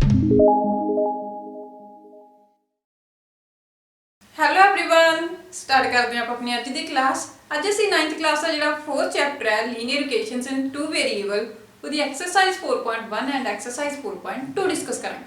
Hello everyone, start करते हैं आप अपनी अज की क्लास। अज असी 9th क्लास का जो 4th चैप्टर है लीनियर इक्वेशंस इन टू वेरिएबल उसकी एक्सरसाइज 4.1 एंड एक्सरसाइज 4.2 डिस्कस करांगे।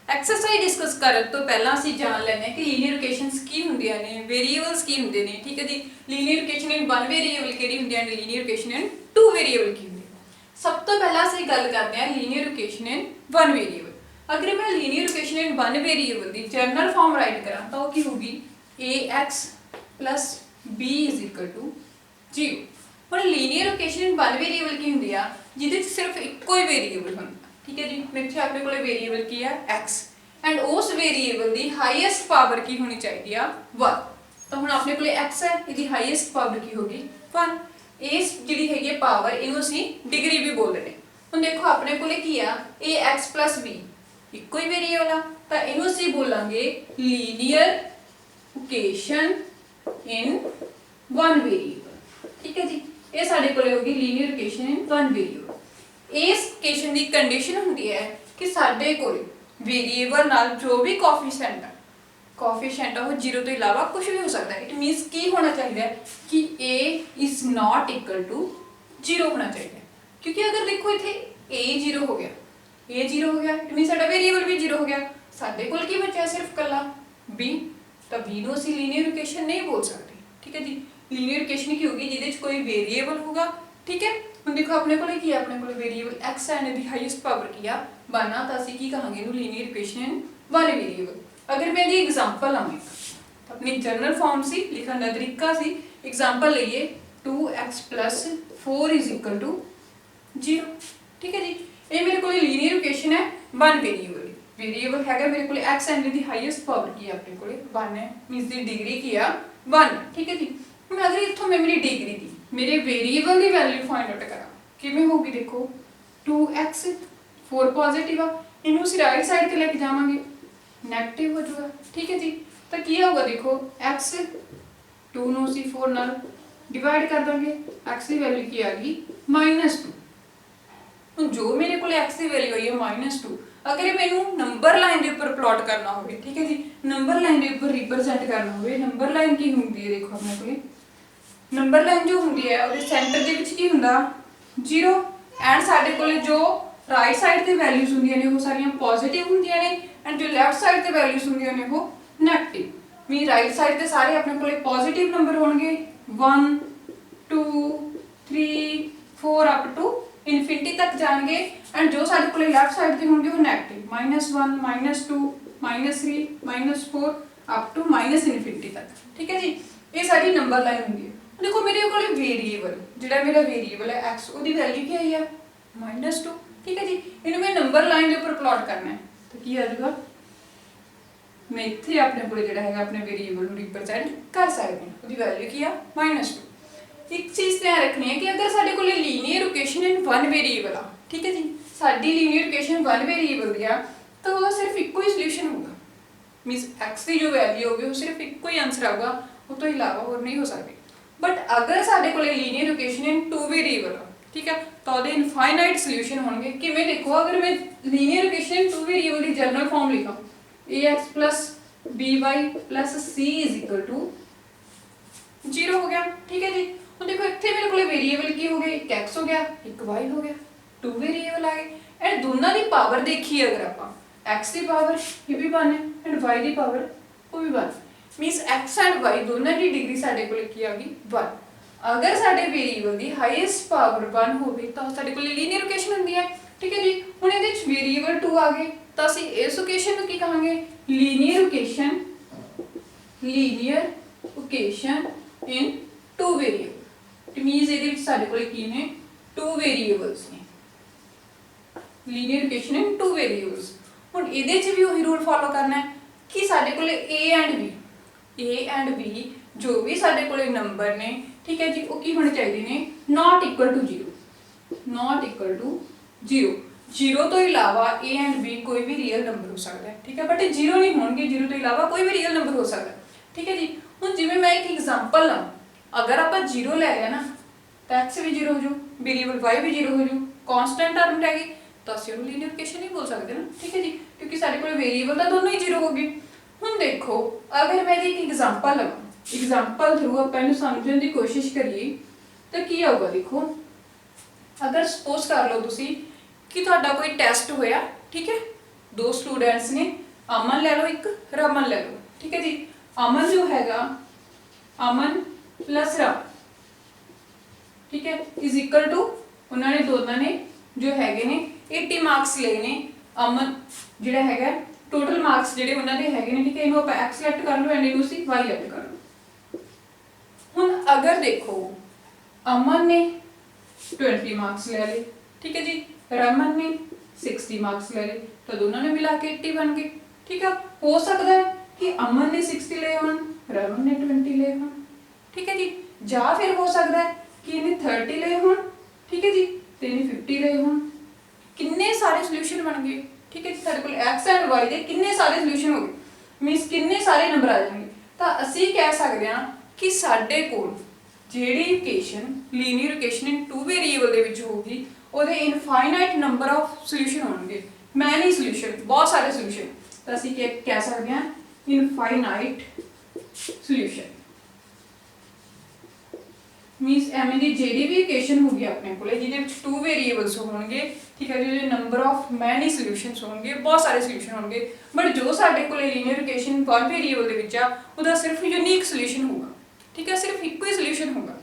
एक्सरसाइज डिस्कस करने तो पहला असी जान लेने कि लीनियर इक्वेशंस की होंदियां ने, वेरिएबल्स की होंदे ने। ठीक है जी, linear equation in one variable किहड़ी होंदी है, linear equation in two variable की होंदी है। सब तो पहला असी गल करते हैं linear equation in one variable. अगर मैं linear equation in one variable की जनरल फॉर्म राइट करा तो वो की होगी ax plus b is equal to 0। ਹੁਣ linear equation in one variable ਕੀ ਹੁੰਦੀ ਆ, ਜਿਹਦੇ ਚ ਸਿਰਫ ਇੱਕੋ ਹੀ ਵੇਰੀਏਬਲ ਹੁੰਦਾ। ਠੀਕ ਹੈ ਜੀ, ਇੱਥੇ ਆਪਣੇ ਕੋਲੇ ਵੇਰੀਏਬਲ ਕੀ ਆ x ਐਂਡ ਉਸ ਵੇਰੀਏਬਲ ਦੀ ਹਾਈਐਸਟ ਪਾਵਰ ਕੀ ਹੋਣੀ ਚਾਹੀਦੀ ਆ 1। ਤਾਂ ਹੁਣ ਆਪਣੇ ਕੋਲੇ x ਹੈ, ਇਹਦੀ ਹਾਈਐਸਟ ਪਾਵਰ ਕੀ ਹੋਗੀ 1। ਇਸ ਜਿਹੜੀ ਹੈਗੀ ਹੈ ਪਾਵਰ, ਇਹਨੂੰ ਅਸੀਂ ਡਿਗਰੀ ਵੀ ਬੋਲਦੇ ਨੇ। ਹੁਣ ਦੇਖੋ ਆਪਣੇ ਕੋਲੇ ਕੀ ਆ ax plus b, ਇੱਕੋ ਹੀ ਵੇਰੀਏਬਲ ਆ, ਤਾਂ ਇਹਨੂੰ ਅਸੀਂ ਬੋਲਾਂਗੇ linear equation in one variable. ठीक है जी, ये साडे कोले होगी linear equation in one variable. इस इक्वेशन की कंडीशन होंदी है कि साडे कोले वेरिएबल नाल जो भी कोएफिशिएंट है वो 0 तो इलावा कुछ भी हो सकता है। इट मींस की होना चाहिए कि a is not equal to 0 होना चाहिए, क्योंकि अगर देखो इथे a 0 हो गया, इट मींस साडा वेरिएबल भी 0 हो गया। साडे कोल की बचा सिर्फ कला b, तो b ਨੂੰ ਅਸੀਂ ਲੀਨੀਅਰ ਇਕੁਏਸ਼ਨ ਨਹੀਂ ਬੋਲ ਸਕਦੇ। ठीक है जी, ਲੀਨੀਅਰ ਇਕੁਏਸ਼ਨ ਕੀ ਹੋਗੀ ਜਿਹਦੇ ਚ ਕੋਈ ਵੇਰੀਏਬਲ ਹੋਗਾ। ठीक है, ਹੁਣ ਦੇਖੋ ਆਪਣੇ ਕੋਲੇ ਕੀ ਹੈ, ਆਪਣੇ ਕੋਲੇ variable x and the highest power ਕੀ ਆ 1 ਆ, ਤਾਂ ਅਸੀਂ ਕੀ ਕਹਾਂਗੇ ਇਹਨੂੰ linear equation in one variable. ਅਗਰ ਮੈਂ ਇਹਦੀ ਐਗਜ਼ਾਮਪਲ ਲਵਾਂ, ਆਪਣੀ ਜਨਰਲ ਫਾਰਮ ਸੀ ਲਿਖਣ ਦਾ ਤਰੀਕਾ ਸੀ, ਐਗਜ਼ਾਮਪਲ ਲਈਏ 2x + 4 = 0। ठीक है जी, ਇਹ ਮੇਰੇ ਕੋਲੇ ਲੀਨੀਅਰ ਇਕੁਏਸ਼ਨ ਹੈ ਵਨ ਵੇਰੀਏਬਲ। वेरिएबल है मेरे को x and the highest power की है अपने को 1 है, मींस दी डिग्री की है 1। ठीक है जी, हम अगर इथों मैं मेरी डिग्री दी मेरे वेरिएबल दी वैल्यू फाइंड आउट करा किवें होगी, देखो 2x 4 पॉजिटिव आ, इनू ਅਸੀਂ राइट साइड ते लेके जावांगे नेगेटिव हो जाएगा। ठीक है जी, तो की होगा देखो x 2 ਨੂੰ ਅਸੀਂ 4 ਨਾਲ डिवाइड कर देंगे, x की वैल्यू की आ गई -2। ਹੁਣ ਜੋ ਮੇਰੇ ਕੋਲ x ਦੀ ਵੈਲਿਊ ਆਈ ਹੈ -2, अगर मैनू नंबर लाइन के उपर प्लॉट करना हो, ठीक है जी, नंबर लाइन के उपर रिप्रजेंट करना हो, नंबर लाइन की होंगी है, देखो अपने को नंबर लाइन जो होंगी है वो सेंटर के विच की होंदा 0 एंड साडे कोले जो राइट साइड ते वैल्यूज होंदियां ने वो सारियां पॉजिटिव होंदियां ने एंड जो लैफ्ट साइड ते वैल्यूज होंदियां ने वो नेगेटिव। मीन राइट साइड ते सारे अपने कोले पॉजिटिव नंबर होंगे 1 2 3 4 अप टू इनफिनिटी तक जाएंगे एंड जो साडे कोले लेफ्ट साइड ते होंगे वो नेगेटिव -1 -2 -3 -4 अप टू -इनफिनिटी तक। ठीक है जी, ये सारी नंबर लाइन होंगी है। देखो मेरे कोले वेरिएबल जिहड़ा मेरा वेरिएबल है x उसकी वैल्यू क्या आई है -2। ठीक है जी, इन्हें मैं नंबर लाइन के ऊपर प्लॉट करना है तो की आ जाएगा, मैं इत्थे अपने कोले जिहड़ा है अपने वेरिएबल को रिप्रेजेंट कर सकते हैं, उसकी वैल्यू की है -2। एक चीज़ ध्यान रखनी है कि अगर साडे कोले linear equation in one variable आ, ठीक है जी, साडी लीनियर इक्वेशन वन वेरिएबल दी आ, तो वो सिर्फ इक्को ही सोल्यूशन होगा। मींस x की जो वैल्यू होगी वो सिर्फ इक्को ही आंसर आएगा, वो तो इलावा और नहीं हो सकती। बट अगर साडे कोले linear equation in two variable आ, ठीक है, तो वो इनफाइनाइट सोल्यूशन होंगे। किवें देखो, अगर मैं linear equation in two variable की जनरल फॉर्म लिखा ax + by + c = 0 हो गया। ठीक है जी, ਹੁਣ देखो इत्थे मेरे को वेरिएबल की हो गए, एक x हो गया एक y हो गया, टू वेरिएबल आ गए एंड दोनों की पावर देखिए, अगर आप x की पावर ये भी 1 है एंड y की पावर वो भी 1, मींस x एंड y दोनों की डिग्री साडे कोल की आ गई 1। अगर साडे वेरिएबल की हाईएस्ट पावर 1 होवे तो साडे कोल लीनियर इक्वेशन होंदी है। ठीक है जी, हुण इहदे विच वेरिएबल 2 आ गए तो असीं इस इक्वेशन नूं की कहांगे linear equation in two variable. Means ਇਹਦੇ ਵਿੱਚ ਸਾਡੇ ਕੋਲ ਕੀ ਨੇ टू वेरिएबल्स ने, linear equation in two variables. ਹੁਣ ਇਹਦੇ 'ਚ ਵੀ ਉਹੀ ਰੂਲ ਫਾਲੋ ਕਰਨਾ ਹੈ ਕਿ ਸਾਡੇ ਕੋਲ a एंड b जो भी ਸਾਡੇ ਕੋਲ ਨੰਬਰ ਨੇ, ਠੀਕ ਹੈ ਜੀ, ਉਹ ਕੀ ਹੋਣੇ ਚਾਹੀਦੇ ਨੇ not equal to 0। 0 ਤੋਂ ਇਲਾਵਾ a एंड b कोई भी रियल नंबर हो सकता है। ठीक है, बट 0 नहीं होंगे, 0 ਤੋਂ ਇਲਾਵਾ कोई भी रियल नंबर हो सकता है। ठीक है जी, ਹੁਣ ਜਿਵੇਂ मैं एक एग्जांपल ਲਾਂ, अगर आप 0 ले लिया ना तो x भी 0 हो जाऊ, वेरिएबल y भी 0 हो जाऊ, कांस्टेंट टर्म रहेगी तो असं लीनियर इक्वेशन नहीं बोल सकते ना। ठीक है जी, क्योंकि साडे कोल वेरीएबल तो दोनों ही 0 हो गए। हुण देखो अगर मैं एक एग्जांपल लवां, एग्जांपल थ्रू आपां इहनूं समझण दी कोशिश करिए तो की आऊगा। देखो अगर सपोज कर लो तुसी कि तुहाडा कोई टेस्ट होया, ठीक है, दो स्टूडेंट्स ने, अमन ले लो एक, रमन ले लो, ठीक है जी। अमन जो हैगा, अमन प्लस रमन, ठीक है, इज इक्वल टू उन्होंने दोनों ने जो हैगे ने 80 मार्क्स ले ने। अमन जिहड़ा हैगा टोटल मार्क्स जिहड़े उन्होंने हैगे ने, ठीक है, इहनूं आपां x लेट कर लो एंड इहनूं सी y लेट कर लो। हुण अगर देखो अमन ने 20 मार्क्स ले ले, ठीक है जी, रमन ने 60 मार्क्स ले ले, तो दोनों ने मिला के 80 बन गए, ठीक है। हो सकता है कि अमन ने 60 ले होन, रमन ने 20 ले होन, ठीक है जी, या फिर हो सकता है कि इन्हें 30 ले होन, ठीक है जी, तो इन्हें 50 ले होन। किन्ने सारे सोल्यूशन बन गए, ठीक है जी, साडे कोल x एंड y दे किन्ने सारे सोल्यूशन हो गए, मींस किन्ने सारे नंबर आ जाएंगे। तो असीं कह सकते हैं कि साडे कोल ਜਿਹੜੀ equation linear equation in two variable ਦੇ ਵਿੱਚ ਹੋਊਗੀ ਉਹਦੇ ਇਨਫਾਈਨਾਈਟ ਨੰਬਰ ਆਫ ਸੋਲੂਸ਼ਨ ਹੋਣਗੇ, ਮੈਨੀ ਸੋਲੂਸ਼ਨ, ਬਹੁਤ ਸਾਰੇ ਸੋਲੂਸ਼ਨ। ਤਾਂ ਅਸੀਂ ਕੀ ਕਹਿ ਸਕਦੇ ਹਾਂ, ਇਨਫਾਈਨਾਈਟ ਸੋਲੂਸ਼ਨ। मीनस एवें दी ਜਿਹੜੀ भी इक्वेशन होगी अपने को ਜਿਹਦੇ ਵਿੱਚ टू वेरिएबल्स ਹੋਣਗੇ, ठीक है, ਜਿਹਦੇ नंबर ऑफ मैनी सॉल्यूशंस ਹੋਣਗੇ, बहुत सारे सॉल्यूशन ਹੋਣਗੇ, बट जो ਸਾਡੇ ਕੋਲੇ ਲੀਨੀਅਰ ਇਕੁਏਸ਼ਨ वन वेरिएबल ਦੇ ਵਿੱਚ ਆ ਉਹਦਾ ਸਿਰਫ यूनिक सॉल्यूशन ਹੋਊਗਾ, ठीक है, सिर्फ ਇੱਕੋ ਹੀ ਸੋਲੂਸ਼ਨ ਹੋਊਗਾ।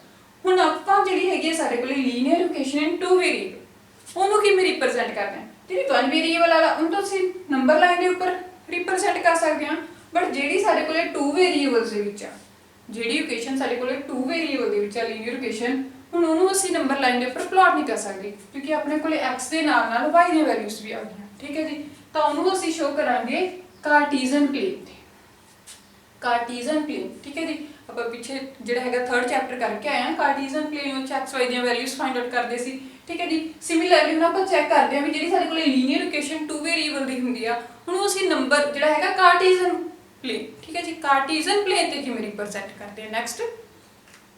ਹੁਣ ਆਪਾਂ ਜਿਹੜੀ ਹੈਗੀ ਹੈ ਸਾਡੇ ਕੋਲੇ linear equation in two variable ਉਹਨੂੰ ਕਿਵੇਂ ਰਿਪਰੈਜ਼ੈਂਟ ਕਰਨਾ ਹੈ, ਜਿਹੜੀ वन वेरिएबल ਵਾਲਾ ਉਹਨੂੰ ਤਾਂ ਅਸੀਂ ਨੰਬਰ ਲਾਈਨ ਦੇ ਉੱਪਰ ਰਿਪਰੈਜ਼ੈਂਟ ਕਰ ਸਕਦੇ ਹਾਂ, ਬਟ ਜਿਹੜੀ ਸਾਡੇ ਕੋਲੇ टू वेरिएबल्स ਦੇ ਵਿੱਚ ਆ, ਜਿਹੜੀ ਇਕੁਏਸ਼ਨ ਸਾਡੇ ਕੋਲੇ टू वेरिएबल ਦੇ ਵਿੱਚ ਆ ਲੀਨੀਅਰ ਇਕੁਏਸ਼ਨ, ਹੁਣ ਉਹਨੂੰ ਅਸੀਂ ਨੰਬਰ ਲਾਈਨ ਦੇ ਉੱਪਰ ਪਲਾਟ ਨਹੀਂ ਕਰ ਸਕਦੇ ਕਿਉਂਕਿ ਆਪਣੇ ਕੋਲੇ x ਦੇ ਨਾਲ ਨਾਲ y ਦੀਆਂ ਵੈਲਿਊਜ਼ ਵੀ ਆ ਗਈਆਂ, ਠੀਕ ਹੈ ਜੀ। ਤਾਂ ਉਹਨੂੰ ਅਸੀਂ ਸ਼ੋ ਕਰਾਂਗੇ ਕਾਰਟੀਜ਼ਨ ਪਲੇਨ ਤੇ, ਕਾਰਟੀਜ਼ਨ ਪਲੇਨ, ਠੀਕ ਹੈ ਜੀ। ਆਪਾਂ ਪਿੱਛੇ ਜਿਹੜਾ ਹੈਗਾ ਥਰਡ ਚੈਪਟਰ ਕਰਕੇ ਆਏ ਹਾਂ, ਕਾਰਟੀਜ਼ਨ ਪਲੇਨ ਵਿੱਚ x y ਦੀਆਂ ਵੈਲਿਊਜ਼ ਫਾਈਂਡ ਆਊਟ ਕਰਦੇ ਸੀ, ਠੀਕ ਹੈ ਜੀ। ਸਿਮਿਲਰਲੀ ਹੁਣ ਆਪਾਂ ਚੈੱਕ ਕਰਦੇ ਹਾਂ ਵੀ ਜਿਹੜੀ ਸਾਡੇ ਕੋਲੇ ਲੀਨੀਅਰ ਇਕੁਏਸ਼ਨ टू वेरिएबल ਦੀ ਹੁੰਦੀ ਆ, ਉਹਨੂੰ ਅਸੀਂ ਨੰਬਰ ਜਿਹੜਾ ਹੈਗਾ ਕਾਰਟੀਜ਼ਨ प्लेन, ठीक है जी, कार्टीजन प्लेन ते किवें रिप्रेजेंट करते हैं। नेक्स्ट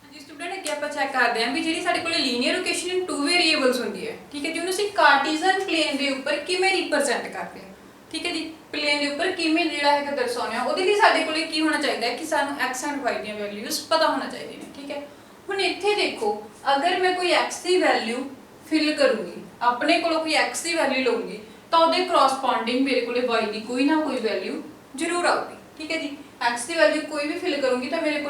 जी स्टूडेंट अगे आपां चेक करते हैं भी जिहड़ी साडे कोले linear equation in two variables हुंदी है, ठीक है जी, उहनूं असीं कार्टीजन प्लेन दे उपर किवें रिप्रेजेंट करते हैं, ठीक है जी, प्लेन दे उपर किवें जिहड़ा हैगा दर्शाउने आ, ओहदे लई साडे कोले की होना चाहिदा है कि सानूं x एंड y ਦੀਆਂ वैल्यूज पता होना चाहिए ने, ठीक है। हुण इत्थे देखो अगर मैं कोई x दी वैल्यू फिल करूंगी, अपने कोलों कोई x दी वैल्यू लऊंगी तो ਉਹਦੇ करस्पॉन्डिंग मेरे कोले y दी कोई ना कोई वैल्यू जरूर आऊगी, ठीक है जी। x की वैल्यू कोई भी फिल करूंगी तो मेरे को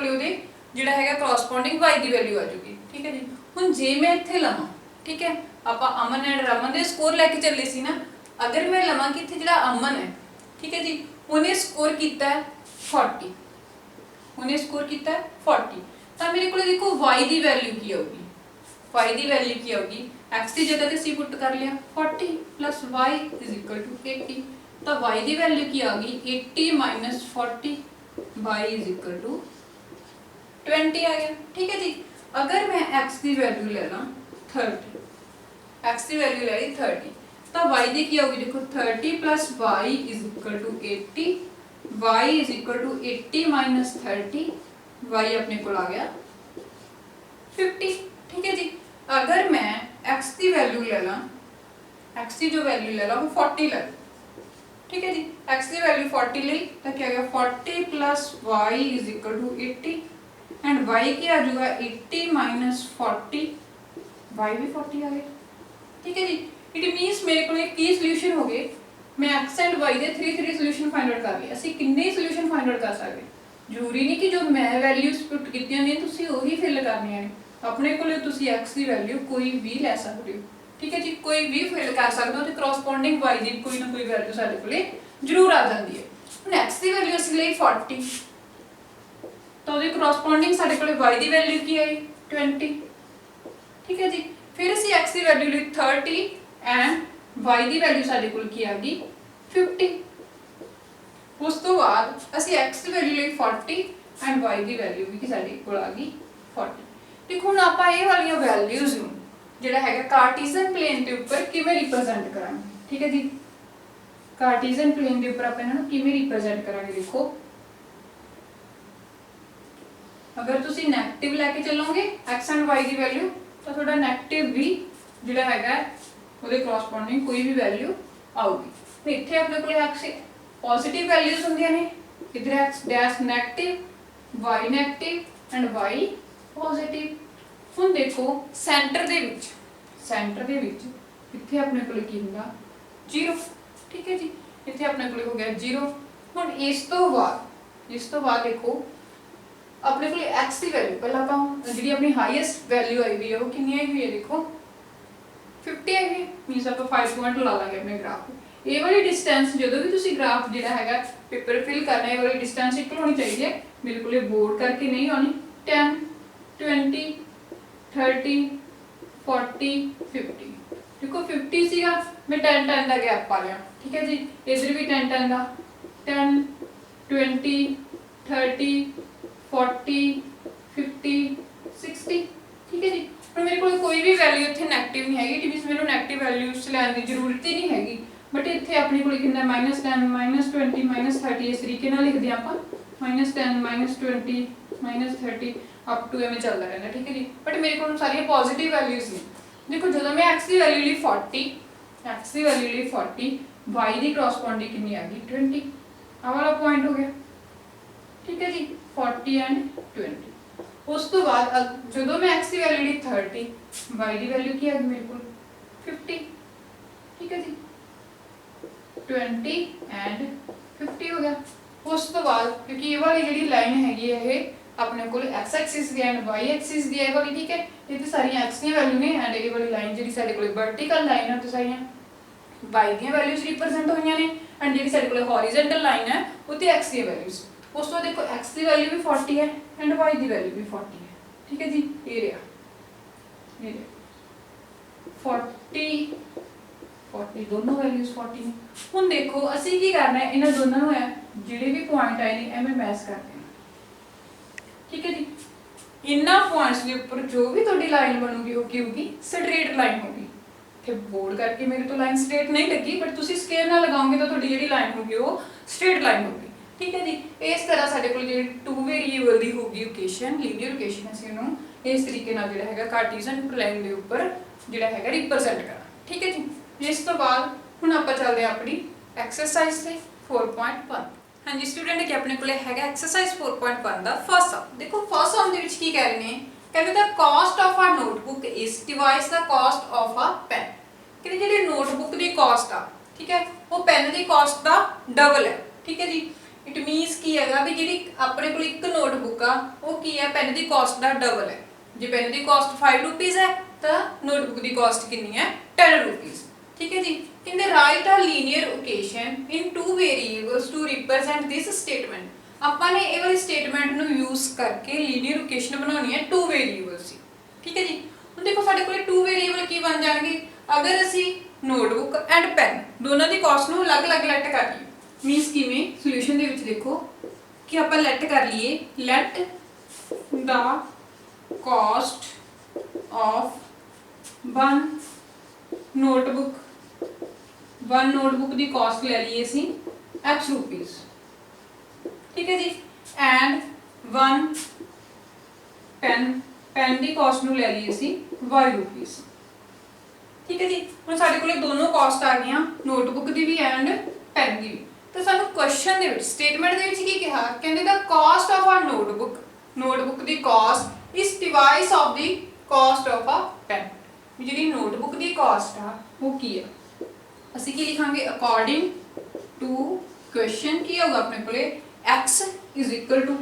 जिहड़ा हैगा करस्पॉन्डिंग y की वैल्यू आ जाएगी, ठीक है जी। हुण जे मैं इत्थे लवां, ठीक है, आपां अमन एंड रमन दे स्कोर लैके चले सी ना, अगर मैं लवां कि इत्थे जिहड़ा अमन है, ठीक है जी, उन्हें स्कोर कीता है 40, उन्हें स्कोर कीता है 40, तो मेरे को देखो y की वैल्यू की आऊगी, y की वैल्यू की आऊगी, x की जगह ते असीं पुट कर लिया 40 plus y is equal to 80, तो y की वैल्यू की आ गई 80 minus 40, y is equal to 20 आ गया, ठीक है जी। अगर मैं x की वैल्यू ले ला 30, x की वैल्यू ले ली 30, तो y की क्या होगी देखो 30 plus y is equal to 80, y is equal to 80 minus 30, y अपने को आ गया 50, ठीक है जी। अगर मैं x की वैल्यू ले ला, x की जो वैल्यू ले ला वो 40 ले, ठीक है जी, x की वैल्यू 40 ली तो क्या गया 40 plus y is equal to 80 and y की आ जाएगा 80 माइनस 40, y भी 40 आ गया, ठीक है जी। इट मींस मेरे को की सॉल्यूशन हो गए, मैं x and y they 3 solution find out कर लिए। ਅਸੀਂ ਕਿੰਨੇ सॉल्यूशन फाइंड आउट कर सकते, ਜ਼ਰੂਰੀ ਨਹੀਂ ਕਿ ਜੋ ਮੈਂ ਵੈਲਿਊਜ਼ ਪੁੱਟ ਕੀਤੀਆਂ ਨੇ ਤੁਸੀਂ ਉਹੀ ਫਿਲ ਕਰਨੀਆਂ ਨੇ, ਆਪਣੇ ਕੋਲੇ ਤੁਸੀਂ x ਦੀ ਵੈਲਿਊ ਕੋਈ ਵੀ ਲੈ ਸਕਦੇ ਹੋ, ठीक है जी, कोई भी फिल कर सकते हो तो करस्पॉन्डिंग y की कोई ना कोई वैल्यू साडे कोले जरूर आ जाती है। हुण x की वैल्यू असीं लई 40, तो ਉਹਦੇ करस्पॉन्डिंग साडे कोले y की वैल्यू की आई 20, ठीक है जी। फिर असीं x की वैल्यू लई 30 एंड y की वैल्यू साडे कोल की आ गई 50, उस तो बाद असीं x की वैल्यू लई 40 एंड y की वैल्यू भी साडे कोल आ गई 40। देखो हुण आपां ਇਹ ਵਾਲੀਆਂ वैल्यूज ਨੂੰ ਜਿਹੜਾ ਹੈਗਾ ਕਾਰਟੀਜ਼ਨ ਪਲੇਨ ਦੇ ਉੱਪਰ ਕਿਵੇਂ ਰਿਪਰੈਜ਼ੈਂਟ ਕਰਾਂਗੇ, ਠੀਕ ਹੈ ਜੀ। ਕਾਰਟੀਜ਼ਨ ਪਲੇਨ ਦੇ ਉੱਪਰ ਆਪਾਂ ਇਹਨਾਂ ਨੂੰ ਕਿਵੇਂ ਰਿਪਰੈਜ਼ੈਂਟ ਕਰਾਂਗੇ, ਦੇਖੋ ਅਗਰ ਤੁਸੀਂ ਨੈਗੇਟਿਵ ਲੈ ਕੇ ਚੱਲੋਗੇ x ਐਂਡ y ਦੀ ਵੈਲਿਊ ਤਾਂ ਤੁਹਾਡਾ ਨੈਗੇਟਿਵ ਵੀ ਜਿਹੜਾ ਹੈਗਾ ਉਹਦੇ ਕਰਸਪੋਂਡਿੰਗ ਕੋਈ ਵੀ ਵੈਲਿਊ ਆਊਗੀ, ਹੁਣ ਇੱਥੇ ਆਪਣੇ ਕੋਲ x ਪੋਜ਼ਿਟਿਵ ਵੈਲਿਊਜ਼ ਹੁੰਦੀਆਂ ਨੇ, ਇਧਰ x dash negative, y negative and y positive. ਹੁਣ ਦੇਖੋ ਸੈਂਟਰ ਦੇ ਵਿੱਚ ਇੱਥੇ ਆਪਣੇ ਕੋਲ ਕੀ ਹੁੰਦਾ 0, ਠੀਕ ਹੈ ਜੀ, ਇੱਥੇ ਆਪਣੇ ਕੋਲ ਹੋ ਗਿਆ 0। ਹੁਣ ਇਸ ਤੋਂ ਬਾਅਦ ਦੇਖੋ ਆਪਣੇ ਕੋਲ x ਦੀ ਵੈਲਿਊ ਪਹਿਲਾਂ ਆਪਾਂ ਜਿਹੜੀ ਆਪਣੀ ਹਾਈਐਸਟ ਵੈਲਿਊ ਆਈ ਵੀ ਹੈ ਉਹ ਕਿੰਨੀ ਆਈ ਹੋਈ ਹੈ ਦੇਖੋ 50 ਆਈ ਹੈ, ਮੀਨਸ ਆਪਾਂ 5 ਪੁਆਇੰਟ ਲਾ ਲਾਂਗੇ ਆਪਣੇ ਗ੍ਰਾਫ। ਇਹ ਵਾਲੀ ਡਿਸਟੈਂਸ ਜਦੋਂ ਵੀ ਤੁਸੀਂ ਗ੍ਰਾਫ ਜਿਹੜਾ ਹੈਗਾ ਪੇਪਰ ਫਿਲ ਕਰਨਾ, ਇਹ ਵਾਲੀ ਡਿਸਟੈਂਸ ਇਕੁਅਲ ਹੋਣੀ ਚਾਹੀਦੀ ਹੈ, ਬਿਲਕੁਲ ਇਹ ਬੋਰਡ ਕਰਕੇ ਨਹੀਂ ਆਉਣੀ। 10 20 30 40 50 देखो 50 ਸੀਗਾ, मैं 10 10 ਦਾ ਗੈਪ ਪਾ ਲਿਆ, ਠੀਕ ਹੈ ਜੀ, ਇਧਰ ਵੀ 10 10 ਦਾ 10 20 30 40 50 60, ਠੀਕ ਹੈ ਜੀ। ਹੁਣ ਮੇਰੇ ਕੋਲ ਕੋਈ ਵੀ ਵੈਲਿਊ ਇੱਥੇ ਨੈਗੇਟਿਵ ਨਹੀਂ ਹੈਗੀ, ਜਿਵੇਂ ਮੈਨੂੰ ਨੈਗੇਟਿਵ ਵੈਲਿਊਸ ਲੈਣ ਦੀ ਜ਼ਰੂਰਤ ਹੀ ਨਹੀਂ ਹੈਗੀ, ਬਟ ਇੱਥੇ ਆਪਣੇ ਕੋਲ ਕਿੰਨਾ -10 -20 -30 ਇਸ ਤਰੀਕੇ ਨਾਲ ਲਿਖਦੇ ਆਪਾਂ, -10 -20 -30 ਅਪ ਟੂ ਐਵੇਂ ਚੱਲਦਾ ਰਹਿੰਦਾ, ਠੀਕ ਹੈ ਜੀ। ਬਟ ਮੇਰੇ ਕੋਲ ਸਾਰੀਆਂ ਪੋਜ਼ਿਟਿਵ ਵੈਲਿਊਜ਼ ਨੇ। देखो जो मैं x की वैल्यू ली 40, y की करस्पॉन्डिंग कितनी आ गई 20, आ वाला पॉइंट हो गया, ठीक है जी, 40 एंड 20। उस तो बाद जो मैं x की वैल्यू ली 30, y की वैल्यू की आ गई मेरे को 50, ठीक है जी, 20 एंड 50 हो गया। उस तो बाद क्योंकि ये वाली जी लाइन हैगी है अपने को x एक्सिस दी एंड y एक्सिस दी है वाली, ठीक है, ये तो सारी x दी वैल्यू ने एंड ये वाली लाइन जी साडे कोल वर्टिकल लाइन है तो सारी y दी वैल्यूज रिप्रेजेंट होईयां ने एंड जी साडे कोल हॉरिजॉन्टल लाइन है उते x दी वैल्यूज। उस तो देखो x दी वैल्यू भी 40 है एंड y दी वैल्यू भी 40 है, ठीक है जी, ये रहा 40 दोनों वैल्यूज 40 ने। हुण देखो असीं की करना है, इन्हां दोनों नूं है जिहड़े भी पॉइंट आए ने एवें मैच करते हैं, ठीक है जी। इन्हां पॉइंट्स के ऊपर जो भी तुहाडी लाइन बनूगी वो की होगी स्ट्रेट लाइन होगी। इत्थे बोर्ड करके मेरे तो लाइन स्ट्रेट नहीं लगी, बट तुसीं स्केल नाल लगाओगे तो तुहाडी जिहड़ी लाइन होगी वो स्ट्रेट लाइन होगी, ठीक है जी। इस तरह साडे कोल जिहड़ी टू वेरिएबल दी होगी इक्वेशन, लीनियर इक्वेशन असीं इहनूं इस तरीके नाल जिहड़ा हैगा कार्टेशियन प्लेन दे ऊपर जिहड़ा हैगा रिप्रेजेंट करना, ठीक है जी। इस तो बाद हुण आपां चलदे हां अपनी एक्सरसाइज ते 4.1। हाँ जी स्टूडेंट कि अपने को हैगा एक्सरसाइज 4.1 ਦਾ फर्स्ट सम। देखो फर्स्ट सम ਦੇ ਵਿੱਚ ਕੀ ਕਹਿ ਰਹੇ ਨੇ, ਕਹਿੰਦੇ ਦਾ ਕਾਸਟ ਆਫ ਆ notebook is device the caste of ਆ ਪੈਨ। ਕਹਿੰਦੇ ਜਿਹੜੀ ਨੋਟਬੁੱਕ ਦੀ ਕਾਸਟ ਆ, ਠੀਕ ਹੈ, ਉਹ ਪੈਨ ਦੀ ਕਾਸਟ ਦਾ ਡਬਲ ਹੈ, ਠੀਕ ਹੈ ਜੀ। ਇਟ ਮੀਨਸ ਕੀ ਹੈਗਾ ਵੀ ਜਿਹੜੀ ਆਪਣੇ ਕੋਲ ਇੱਕ ਨੋਟਬੁੱਕ ਆ ਉਹ ਕੀ ਹੈ ਪੈਨ ਦੀ ਕਾਸਟ ਦਾ ਡਬਲ ਹੈ। ਜੇ ਪੈਨ ਦੀ ਕਾਸਟ 5 ਰੁਪੀਸ ਹੈ ਤਾਂ ਨੋਟਬੁੱਕ ਦੀ ਕਾਸਟ ਕਿੰਨੀ ਹੈ 10 ਰੁਪੀਸ, ठीक है जी। कहते write a linear equation in two variables to represent this statement. ਆਪਾਂ ਨੇ ਇਹ ਵਾਲੀ ਸਟੇਟਮੈਂਟ ਨੂੰ ਯੂਜ਼ ਕਰਕੇ ਲੀਨੀਅਰ ਇਕੁਏਸ਼ਨ ਬਣਾਉਣੀ ਹੈ ਟੂ ਵੇਰੀਏਬਲਸ ਦੀ, ਠੀਕ ਹੈ ਜੀ। ਹੁਣ ਦੇਖੋ ਸਾਡੇ ਕੋਲ ਟੂ ਵੇਰੀਏਬਲ ਕੀ ਬਣ ਜਾਣਗੇ, ਅਗਰ ਅਸੀਂ ਨੋਟਬੁੱਕ ਐਂਡ ਪੈਨ ਦੋਨਾਂ ਦੀ ਕਾਸਟ ਨੂੰ ਅਲੱਗ-ਅਲੱਗ ਲੈਟ ਕਰ ਲਈਏ, ਮੀਨਸ ਕਿਵੇਂ ਸੋਲੂਸ਼ਨ ਦੇ ਵਿੱਚ ਦੇਖੋ ਕਿ ਆਪਾਂ ਲੈਟ ਕਰ ਲਈਏ light the caste of one notebook की कॉस्ट ले लीए असी x रुपीस, ठीक है जी, एंड वन पेन की कॉस्ट नूं ले लीए असी y रुपीस, ठीक है जी। हुण साडे कोले दोनों कॉस्ट आ गई नोटबुक की भी एंड पेन की भी। तो सानू क्वेश्चन दे विच स्टेटमेंट दे विच की कहा, कहंदे the cost of a notebook की cost is twice of the cost of a pen. जिहड़ी नोटबुक की कॉस्ट आ वो की है ਅਸੀਂ ਕੀ ਲਿਖਾਂਗੇ ਅਕੋਰਡਿੰਗ ਟੂ ਕੁਐਸਚਨ ਕੀ ਹੋਗਾ ਆਪਣੇ ਕੋਲੇ x ਇਜ਼ ਇਕੁਅਲ ਟੂ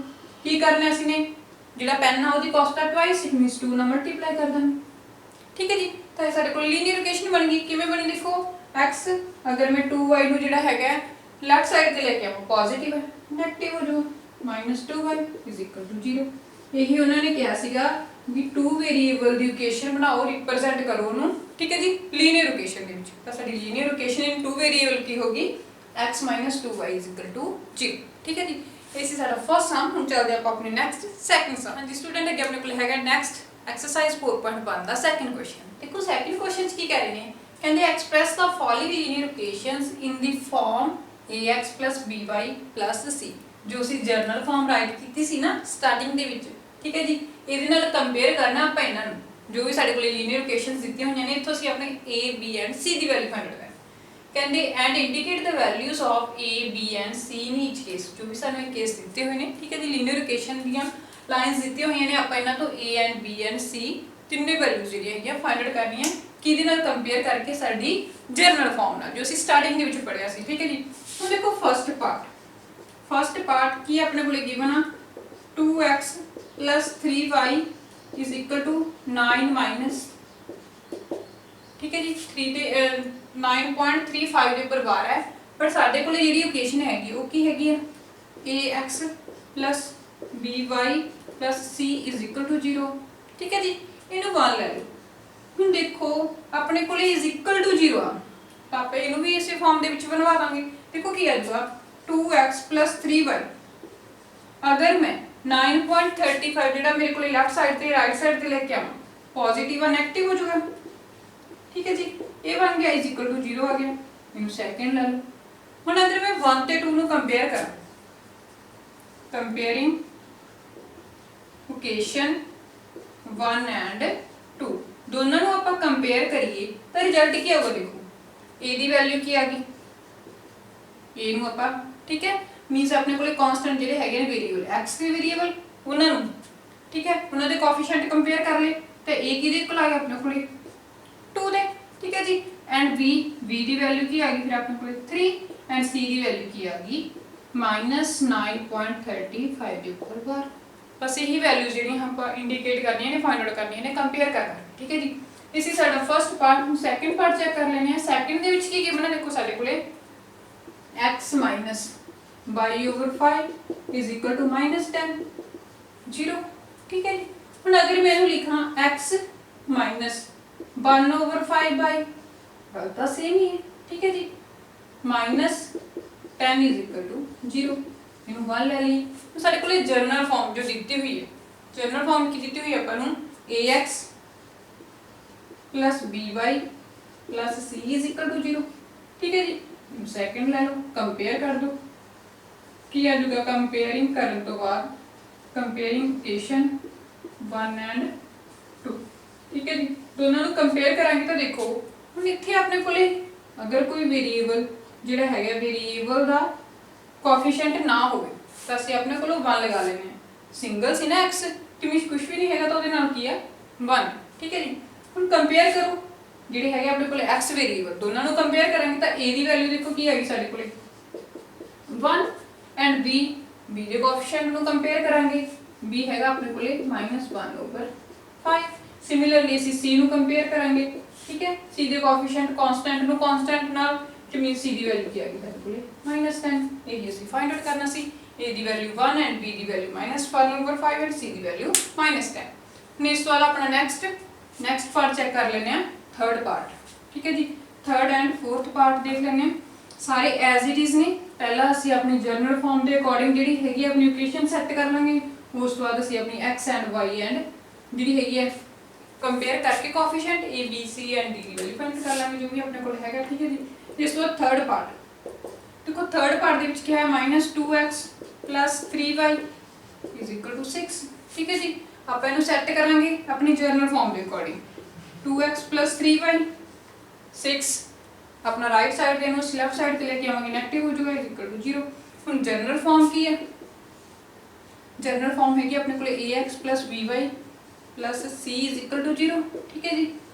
ਕੀ ਕਰਨਾ ਅਸੀਂ ਨੇ ਜਿਹੜਾ ਪੈਨ ਆ ਉਹਦੀ ਕਾਸਟ ਆ ਟਵਾਈਸ, ਇਟ ਮੀਨਸ 2 ਨਾਲ ਮਲਟੀਪਲਾਈ ਕਰ ਦਾਂਗੇ, ਠੀਕ ਹੈ ਜੀ। ਤਾਂ ਸਾਡੇ ਕੋਲ ਲੀਨੀਅਰ ਇਕੁਏਸ਼ਨ ਬਣ ਗਈ। ਕਿਵੇਂ ਬਣੀ ਦੇਖੋ x ਅਗਰ ਮੈਂ 2y ਨੂੰ ਜਿਹੜਾ ਹੈਗਾ ਲੈਫਟ ਸਾਈਡ ਤੇ ਲੈ ਕੇ ਆਵਾਂ ਪੋਜ਼ਿਟਿਵ ਹੈ, ਨੈਗੇਟਿਵ ਹੋ ਜਾਊਗਾ -2y ਇਜ਼ ਇਕੁਅਲ ਟੂ 0। ਇਹੀ ਉਹਨਾਂ ਨੇ ਕਿਹਾ ਸੀਗਾ ਵੀ ਟੂ ਵੇਰੀਏਬਲ ਦੀ ਇਕੁਏਸ਼ਨ ਬਣਾਓ ਰਿਪਰੈਜ਼ੈਂਟ ਕਰੋ ਉਹਨੂੰ, ठीक है जी, लीनियर इक्वेशन ਦੇ ਵਿੱਚ। ਤਾਂ ਸਾਡੀ linear equation in two variable ਕੀ ਹੋਗੀ x 2y 0, ਠੀਕ ਹੈ ਜੀ। ਇਹ ਸੀ ਸਾਡਾ ਫਰਸਟ ਸਮ। ਹੁਣ ਚੱਲਦੇ ਆਪਾਂ ਆਪਣੇ ਨੈਕਸਟ ਸੈਕੰਡ ਸਮ। ਹਾਂਜੀ ਸਟੂਡੈਂਟ ਅੱਗੇ ਆਪਣੇ ਕੋਲ ਹੈਗਾ ਨੈਕਸਟ ਐਕਸਰਸਾਈਜ਼ 4.1 ਦਾ ਸੈਕੰਡ ਕੁਐਸਚਨ। ਦੇਖੋ ਸੈਕੰਡ ਕੁਐਸਚਨ 'ਚ ਕੀ ਕਹਿ ਰਹੇ ਨੇ, ਕਹਿੰਦੇ ਐਕਸਪ੍ਰੈਸ ਦਾ following linear equations in the form ax by c। ਜੋ ਅਸੀਂ ਜਰਨਲ ਫਾਰਮ ਰਾਈਟ ਕੀਤੀ ਸੀ ਨਾ ਸਟਾਰਟਿੰਗ ਦੇ ਵਿੱਚ, ਠੀਕ ਹੈ ਜੀ। ਇਹਦੇ ਨਾਲ ਕੰਪੇਅਰ ਕਰਨਾ ਆਪਾਂ ਇਹਨਾਂ ਨੂੰ जो भी साडे कोले लीनियर इक्वेशंस दित्तियां होईयां ने, इत्थों असीं अपने a b एंड c दी वैल्यू फाइंड करनी। कहते and indicate the values of A B and C in each case, जो भी सानू केस दिते हुए हैं, ठीक है जी। लीनियर इक्वेशन दी लाइन्स दी हुई ने, आप इन्हां तो A and B and C तिन्ने वैल्यूज जिहड़ियां फाइंड आउट करनी है किहदे नाल कंपेयर करके साडी जनरल फॉर्म नाल, जो असीं स्टार्टिंग दे विच पढ़िया सी, ठीक है जी। हुण देखो फर्स्ट पार्ट की अपने कोले गिवन आ 2x + 3y is equal to 9 minus, ठीक है जी, 3 ते 9.35 ਦੇ ਉੱਪਰ ਬਾਰ ਹੈ, ਪਰ ਸਾਡੇ ਕੋਲੇ ਜਿਹੜੀ ਇਕੁਏਸ਼ਨ ਹੈਗੀ ਉਹ ਕੀ ਹੈਗੀ ਆ ax + by + c = 0, ਠੀਕ ਹੈ ਜੀ। ਇਹਨੂੰ 1 ਲੈ ਲਓ। ਹੁਣ ਦੇਖੋ ਆਪਣੇ ਕੋਲੇ = 0 ਆ, ਤਾਂ ਆਪਾਂ ਇਹਨੂੰ ਵੀ ਇਸੇ ਫਾਰਮ ਦੇ ਵਿੱਚ ਬਣਵਾ ਦਾਂਗੇ। ਦੇਖੋ ਕੀ ਆਜੂਗਾ 2x + 3y, ਅਗਰ ਮੈਂ 9.35 ਜਿਹੜਾ ਮੇਰੇ ਕੋਲੇ ਲੈਫਟ ਸਾਈਡ ਤੇ ਰਾਈਟ ਸਾਈਡ ਤੇ ਲੈ ਕੇ ਆਵਾਂ, ਪੋਜ਼ਿਟਿਵ ਆ ਨੈਗੇਟਿਵ ਹੋ ਜਾਊਗਾ, ठीक है जी। ये बन गया = 0 आ गया, इनू सेकंड ले लो। हुण अगर मैं 1 ते 2 नू कंपेयर करा, कंपेयरिंग इक्वेशन 1 एंड 2 दोनों नू आपां कंपेयर करिए तो रिजल्ट की आऊगा। देखो ए दी वैल्यू की आ गई, ए नू आपां, ठीक है, मीनस अपने कोले कांस्टेंट जिहड़े हैगे ने वेरिएबल एक्स के वेरिएबल उन्हां नू, ठीक है, उन्हां दे कोएफिशिएंट कंपेयर कर ले तो ए किहदे कोल आ गया अपने कोले 2 दे, ठीक है जी। एंड v दी वैल्यू की आ गई फिर अपने कोले 3 एंड c दी वैल्यू की आ गई -9.35 के ऊपर बार। बस यही वैल्यूज जिहड़ियां ਆਪਾਂ इंडिकेट करनी है, फाइंड आउट करनी है, कंपेयर करना, ठीक है जी। इसी साडा फर्स्ट पार्ट। हम सेकंड पार्ट चेक कर लेने हैं। सेकंड दे विच की गिवन है, देखो साडे कोले x - y/5 = -10 0, ठीक है जी। हुण अगर मैं इहनूं लिखां x - 1/5 बाई, गल तो सेम ही है, ठीक है जी, -10 = 0, इनू 1 ले ली। तो साडे कोले जनरल फॉर्म जो दी हुई है, जनरल फॉर्म की दी हुई है अपन ax + by + c = 0, ठीक है जी। सेकंड ले लो, कंपेयर कर दो, की आ जाएगा कंपेयरिंग करने तो बाद कंपेयरिंग इक्वेशन 1 एंड 2, ठीक है जी। दोनों को कंपेयर करांगे तो देखो हुण इत्थे अपने कोले अगर कोई वेरिएबल जिहड़ा है वेरिएबल दा कोएफिशिएंट ना होवे तो असीं अपने कोलों 1 लगा लेने हैं। सिंगल सी ना x किवें कुछ भी नहीं हैगा तो उहदे नाल की है 1, ठीक है जी। हुण कंपेयर करो जिहड़े है अपने कोले x वेरिएबल, दोनों को कंपेयर करांगे तो a दी वैल्यू देखो की हैगी साडे कोले 1 एंड b दे कोएफिशिएंट को कंपेयर करांगे, b हैगा अपने कोले -1/5। सिमिलरली ਅਸੀਂ c ਨੂੰ ਕੰਪੇਅਰ ਕਰਾਂਗੇ, ठीक है, c ਦੇ ਕੋਐਫੀਸ਼ੀਐਂਟ ਕਾਂਸਟੈਂਟ ਨੂੰ ਕਾਂਸਟੈਂਟ ਨਾਲ, ਕਿ ਮੀਨ c ਦੀ ਵੈਲਿਊ ਕੀ ਆ ਗਈ ਸਾਡੇ ਕੋਲੇ -10। ਇਹ ਅਸੀਂ ਫਾਈਂਡ ਆਊਟ ਕਰਨਾ ਸੀ। a the value 1 and b the value -1/5 and c the value -10। ਹੁਣ ਇਸ ਤੋਂ ਬਾਅਦ ਆਪਣਾ ਨੈਕਸਟ ਪਾਰਟ ਚੈੱਕ ਕਰ ਲੈਂਦੇ ਆ, ਥਰਡ ਪਾर्ट, ठीक है जी। थर्ड एंड फोर्थ पार्ट देख लेंगे, सारे एज इट इज ने। पहला ਅਸੀਂ ਆਪਣੀ ਜਨਰਲ ਫਾਰਮ ਦੇ ਅਕੋਰਡਿੰਗ ਜਿਹੜੀ ਹੈਗੀ ਆਪਣੀ ਇਕੁਏਸ਼ਨ ਸੈੱਟ ਕਰ ਲਾਂਗੇ, ਉਸ ਤੋਂ ਬਾਅਦ ਅਸੀਂ ਆਪਣੀ x ਐਂਡ y ਐਂਡ ਜਿਹੜੀ ਹੈਗੀ ਹੈ कंपेयर करके coefficient a b c and d की वैल्यू फाइंड कर लांगे जो भी अपने को हैगा, ठीक है जी। इस बाद थर्ड पार्ट देखो, थर्ड पार्ट दे विच क्या है -2x + 3y = 6, ठीक है जी। आप इहनू सैट करांगे अपनी जर्नल फॉर्म के अकॉर्डिंग, 2x + 3y 6 अपना राइट साइड दे नु लेफ्ट साइड ते लेके आवांगे, नेगेटिव हो जाएगा = 0। हुण जर्नल फॉर्म की है, जर्नल फॉर्म हैगी अपने को ax + by + c = 0, ठीक है जी।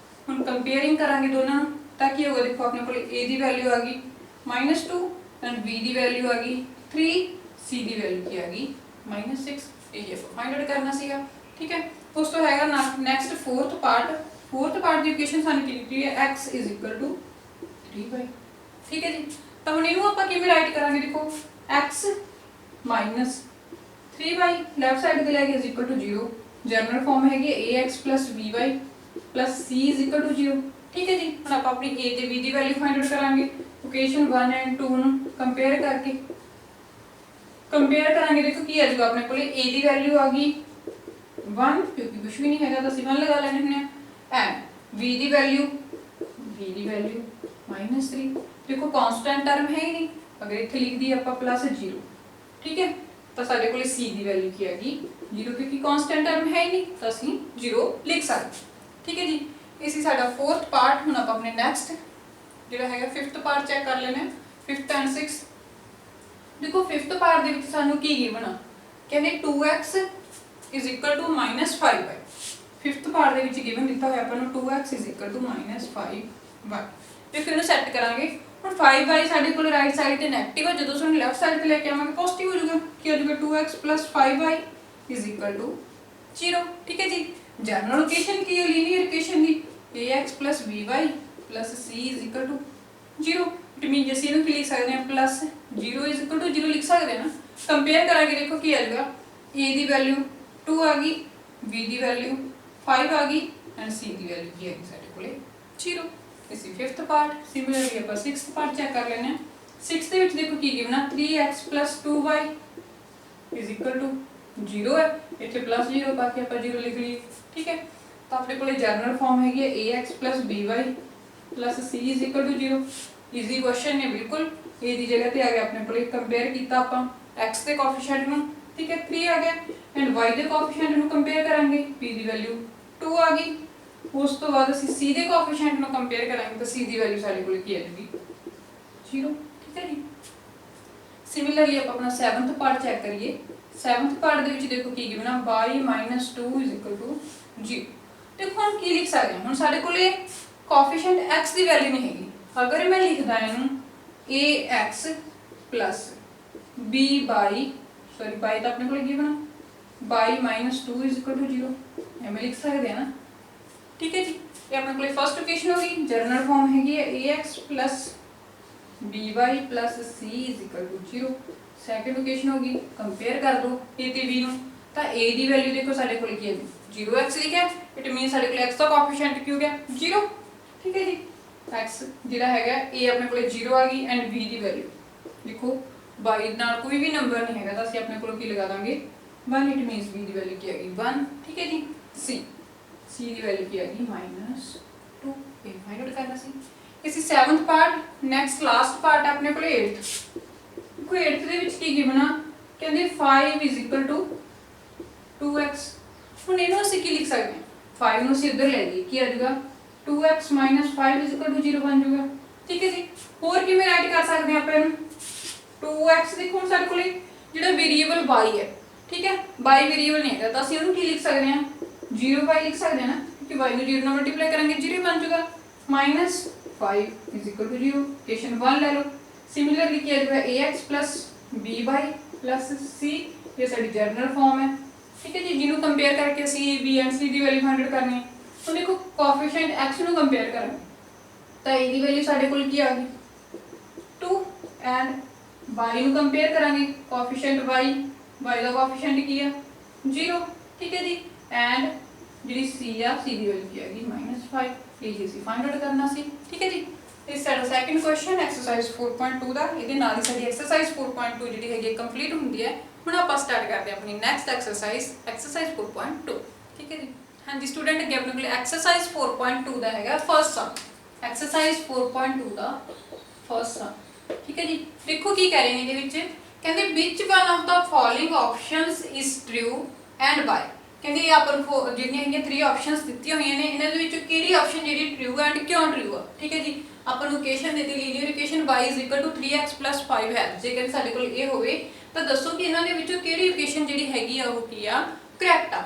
हम कंपेयरिंग करांगे दोनों, ताकि होगा देखो अपने को a दी वैल्यू आ गई -2 एंड b दी वैल्यू आ गई 3, c दी वैल्यू की आ गई -6। ये फाइंड आउट करना सीगा, ठीक है। उस तो हैगा next fourth part the equation सानू की दी है x = 3y, ठीक है जी। तो हम इनू आपां किवें राइट करांगे, देखो x - 3y लेफ्ट साइड ते लेके = 0, जनरल फॉर्म हैगी ax + by + c = 0, ठीक है जी। हम आप अपनी a ते b दी वैल्यू फाइंड आउट करांगे, इक्वेशन 1 एंड 2 ਨੂੰ कंपेयर करके कंपेयर करांगे। देखो की आ जाएगा अपने कोले a दी वैल्यू आ गई 1, क्योंकि कुछ भी नहीं हैगा तो ਅਸੀਂ 1 लगा लेने हैं, एंड b दी वैल्यू -3। देखो कांस्टेंट टर्म है ही नहीं, अगर इत्थे लिख दी ਆਪਾਂ +0, ठीक है, तो साडे कोले c दी वैल्यू की आ गई 0, क्योंकि कांस्टेंट टर्म है ही नहीं तो ਅਸੀਂ 0 लिख सकते, ठीक है जी। इसी साडा फोर्थ पार्ट। हुण आप अपने ਜਿਹੜਾ ਹੈਗਾ 5th ਪਾਰਟ ਚੈੱਕ ਕਰ ਲੈਣੇ 5th ਐਂਡ 6th। देखो 5th पार्ट ਦੇ ਵਿੱਚ ਸਾਨੂੰ ਕੀ ਗਿਵਨ ਆ, ਕਹਿੰਦੇ 2x -5y। 5th ਪਾਰਟ ਦੇ ਵਿੱਚ ਗਿਵਨ ਦਿੱਤਾ ਹੋਇਆ ਆਪਾਂ ਨੂੰ 2x -5y। ਤੇ ਫਿਰ ਇਹਨੂੰ ਸੈੱਟ ਕਰਾਂਗੇ। ਹੁਣ 5y ਸਾਡੇ ਕੋਲ ਰਾਈਟ ਸਾਈਡ ਤੇ ਨੈਗੇਟਿਵ ਆ, ਜਦੋਂ ਸਾਨੂੰ ਲੈਫਟ ਸਾਈਡ ਤੇ ਲੈ ਕੇ ਆਵਾਂਗੇ ਪੋਜ਼ਿਟਿਵ ਹੋ ਜਾਊਗਾ। ਕੀ ਹੋ ਜਾਊਗਾ 2x + 5y = 0। ਠੀਕ ਹੈ ਜੀ। ਜਨਰਲ ਇਕੁਏਸ਼ਨ ਕੀ ਹੈ linear equation the, ax + by + c = 0। It mean जैसे ਇਹਨੂੰ ਕੀ ਲਿਖ ਸਕਦੇ ਹਾਂ +0 = 0 ਲਿਖ ਸਕਦੇ ਹਾਂ ਨਾ। ਕੰਪੇਅਰ ਕਰਾਂਗੇ, ਦੇਖੋ ਕੀ ਆ ਜਾਊਗਾ, a ਦੀ ਵੈਲਿਊ 2 ਆ ਗਈ, b ਦੀ ਵੈਲਿਊ 5 ਆ ਗਈ ਐਂਡ c ਦੀ ਵੈਲਿਊ ਕੀ ਆ ਗਈ ਸਾਡੇ ਕੋਲੇ 0। ਇਸ 5th ਪਾਰਟ। ਸਿਮਿਲਰਲੀ ਆਪਾਂ 6th ਪਾਰਟ ਚੈੱਕ ਕਰ ਲੈਣੇ ਆ। 6th ਦੇ ਵਿੱਚ ਦੇਖੋ ਕੀ ਗਿਵਨ ਆ, 3x + 2y = 0 ਹੈ। ਇੱਥੇ +0 ਪਾ ਕੇ ਆਪਾਂ 0 ਲਿਖ ਲਈਏ। ਠੀਕ ਹੈ। ਤਾਂ ਆਪਣੇ ਕੋਲੇ ਜਨਰਲ ਫਾਰਮ ਹੈਗੀ ਹੈ ax + by + c = 0। Easy question ਨੇ ਬਿਲਕੁਲ। a ਦੀ ਜਗ੍ਹਾ ਤੇ ਆ ਗਿਆ ਆਪਣੇ ਕੋਲੇ, ਕੰਪੇਅਰ ਕੀਤਾ ਆਪਾਂ x ਦੇ ਕੋਐਫੀਸ਼ੀਐਂਟ ਨੂੰ। ਠੀਕ ਹੈ 3 ਆ ਗਿਆ ਐਂਡ y ਦੇ ਕੋਐਫੀਸ਼ੀਐਂਟ ਨੂੰ ਕੰਪੇਅਰ ਕਰਾਂਗੇ, p ਦੀ ਵੈਲਿਊ 2 ਆ ਗਈ। ਉਸ ਤੋਂ ਬਾਅਦ ਅਸੀਂ c ਦੇ ਕੋਐਫੀਸ਼ੀਐਂਟ ਨੂੰ ਕੰਪੇਅਰ ਕਰਾਂਗੇ ਤਾਂ c ਦੀ ਵੈਲਿਊ ਸਾਡੇ ਕੋਲ ਕੀ ਆ ਜਾਊਗੀ 0। ਠੀਕ ਹੈ ਜੀ। ਸਿਮਿਲਰਲੀ ਆਪਾਂ ਆਪਣਾ 7th ਪਾਰਟ ਚੈੱਕ ਕਰੀਏ। 7th ਪਾਰਟ ਦੇ ਵਿੱਚ ਦੇਖੋ ਕੀ ਗਿਵਨ ਆ, y - 2 = 0। ਦੇਖੋ ਹੁਣ ਕੀ ਲਿਖ ਸਕਦੇ ਹਾਂ, ਹੁਣ ਸਾਡੇ ਕੋਲੇ ਕੋਐਫੀਸ਼ੀਐਂਟ x ਦੀ ਵੈਲਿਊ ਨਹੀਂ ਹੈਗੀ। अगर मैं लिखदा इनू ax + by सॉरी by तो अपने को गिवन by - 2 = 0 मैं लिख सकते हैं ना। ठीक है जी। ये अपने को फर्स्ट इक्वेशन होगी, जनरल फॉर्म हैगी है ax + by + c = 0। Second equation होगी, कंपेयर कर दो a ਤੇ b ਨੂੰ ਤਾਂ a ਦੀ ਵੈਲਿਊ ਦੇਖੋ ਸਾਡੇ ਕੋਲ ਕੀ ਹੈ 0x ਲਿਖਿਆ। ਇਟ ਮੀਨ ਸਾਡੇ ਕੋਲ x ਦਾ ਕੋਐਫੀਸ਼ੀਐਂਟ ਕੀ ਹੋ ਗਿਆ 0। ਠੀਕ ਹੈ ਜੀ। x ਜਿਹੜਾ ਹੈਗਾ a ਆਪਣੇ ਕੋਲੇ 0 ਆ ਗਈ ਐਂਡ b ਦੀ ਵੈਲਿਊ ਦੇਖੋ y ਨਾਲ ਕੋਈ ਵੀ ਨੰਬਰ ਨਹੀਂ ਹੈਗਾ ਤਾਂ ਅਸੀਂ ਆਪਣੇ ਕੋਲ ਕੀ ਲਗਾ ਦਾਂਗੇ 1। It means b the value ਕੀ ਆ ਗਈ 1। ਠੀਕ ਹੈ ਜੀ। c ਦੀ ਵੈਲਿਊ ਕੀ ਆ ਗਈ -2। ਇਹ ਫਾਈਂਡ ਆਊਟ ਕਰਨਾ ਸੀ। ਇਸੇ 7th part. Next last part ਆਪਣੇ ਕੋਲੇ 8th। ਦੇਖੋ 8th ਦੇ ਵਿੱਚ ਕੀ ਗਿਵਨ ਆ, ਕਹਿੰਦੇ 5 = 2x। ਹੁਣ ਇਹਨੂੰ ਅਸੀਂ ਕੀ ਲਿਖ ਸਕਦੇ ਹਾਂ, 5 ਨੂੰ ਅਸੀਂ ਇੱਧਰ ਲੈ ਲਈਏ, ਕੀ ਆ ਜਾਊਗਾ 2x - 5 = 0 ਬਣ ਜਾਊਗਾ। ਠੀਕ ਹੈ ਜੀ। ਹੋਰ ਕਿਵੇਂ ਰਾਈਟ ਕਰ ਸਕਦੇ ਆਪਾਂ ਇਹਨੂੰ, 2x ਦੇਖੋ ਸਾਡੇ ਕੋਲੇ ਜਿਹੜਾ ਵੇਰੀਏਬਲ y ਹੈ। ਠੀਕ ਹੈ। y ਵੇਰੀਏਬਲ ਨਹੀਂ ਹੈਗਾ ਤਾਂ ਅਸੀਂ ਉਹਨੂੰ ਕੀ ਲਿਖ ਸਕਦੇ ਹਾਂ 0y ਲਿਖ ਸਕਦੇ ਹਾਂ ਨਾ, ਕਿਉਂਕਿ y ਨੂੰ 0 ਨਾਲ ਮਲਟੀਪਲਾਈ ਕਰਾਂਗੇ 0 ਬਣ ਜਾਊਗਾ -5 = 0। ਇਕੁਏਸ਼ਨ 1 ਲੈ ਲਓ। ਸਿਮਿਲਰਲੀ ਕੀ ਆ ਜਾਊਗਾ ax + by + c। ਇਹ ਸਾਡੀ ਜਨਰਲ ਫਾਰਮ ਹੈ। ਠੀਕ ਹੈ ਜੀ। ਜਿਹਨੂੰ ਕੰਪੇਅਰ ਕਰਕੇ ਅਸੀਂ b and c the value find out ਕਰਨੀ ਹੈ। ਹੁਣ ਦੇਖੋ ਕੋਐਫੀਸ਼ੀਐਂਟ x ਨੂੰ ਕੰਪੇਅਰ ਕਰਾਂਗੇ ਤਾਂ a ਦੀ ਵੈਲਿਊ ਸਾਡੇ ਕੋਲ ਕੀ ਆ ਗਈ 2 ਐਂਡ y ਨੂੰ ਕੰਪੇਅਰ ਕਰਾਂਗੇ ਕੋਐਫੀਸ਼ੀਐਂਟ y ਦਾ ਕੋਐਫੀਸ਼ੀਐਂਟ ਕੀ ਆ 0। ਠੀਕ ਹੈ ਜੀ। ਐਂਡ ਜਿਹੜੀ c ਆ c ਦੀ ਵੈਲਿਊ ਕੀ ਆ ਗਈ -5। ਇਹ ਜੀ ਅਸੀਂ ਫਾਈਂਡ ਆਊਟ ਕਰਨਾ ਸੀ। ਠੀਕ ਹੈ ਜੀ। ਇਸ ਸਾਡਾ ਸੈਕੰਡ ਕੁਐਸਚਨ ਐਕਸਰਸਾਈਜ਼ 4.2 ਦਾ। ਇਹਦੇ ਨਾਲ ਹੀ ਸਾਡੀ ਐਕਸਰਸਾਈਜ਼ 4.2 ਜਿਹੜੀ ਹੈਗੀ ਕੰਪਲੀਟ ਹੁੰਦੀ ਹੈ। ਹੁਣ ਆਪਾਂ ਸਟਾਰਟ ਕਰਦੇ ਹਾਂ ਆਪਣੀ ਨੈਕਸਟ ਐਕਸਰਸਾਈਜ਼ 4.2। ਠੀਕ ਹੈ ਜੀ। हाँ जी स्टूडेंट अगे अपने को एक्सरसाइज 4.2 ਦਾ ਹੈਗਾ ਫਸਟ ਸਮ। एक्सरसाइज 4.2 ਦਾ ਫਸਟ ਸਮ। ਠੀਕ ਹੈ ਜੀ। ਦੇਖੋ ਕੀ ਕਹਿ ਰਹੇ ਨੇ ਇਹਦੇ ਵਿੱਚ, ਕਹਿੰਦੇ which one of the following options is true and why। ਕਹਿੰਦੇ ਇਹ ਆਪਾਂ ਨੂੰ ਜਿਹੜੀਆਂ ਹੈਗੀਆਂ 3 ਆਪਸ਼ਨਸ ਦਿੱਤੀਆਂ ਹੋਈਆਂ ਨੇ, ਇਹਨਾਂ ਦੇ ਵਿੱਚੋਂ ਕਿਹੜੀ ਆਪਸ਼ਨ ਜਿਹੜੀ ਟਰੂ ਐਂਡ ਕਿਉਂ ਟਰੂ ਆ। ਠੀਕ ਹੈ ਜੀ। ਆਪਾਂ ਨੂੰ ਇਕੁਏਸ਼ਨ ਦਿੱਤੀ ਲੀਨੀਅਰ ਇਕੁਏਸ਼ਨ y = 3x + 5 ਹੈ। ਜੇਕਰ ਸਾਡੇ ਕੋਲ ਇਹ ਹੋਵੇ ਤਾਂ ਦੱਸੋ ਕਿ ਇਹਨਾਂ ਦੇ ਵਿੱਚੋਂ ਕਿਹੜੀ ਇਕੁਏਸ਼ਨ ਜਿਹੜੀ ਹੈਗੀ ਆ ਉਹ ਕੀ ਆ ਕਰੈਕਟ ਆ।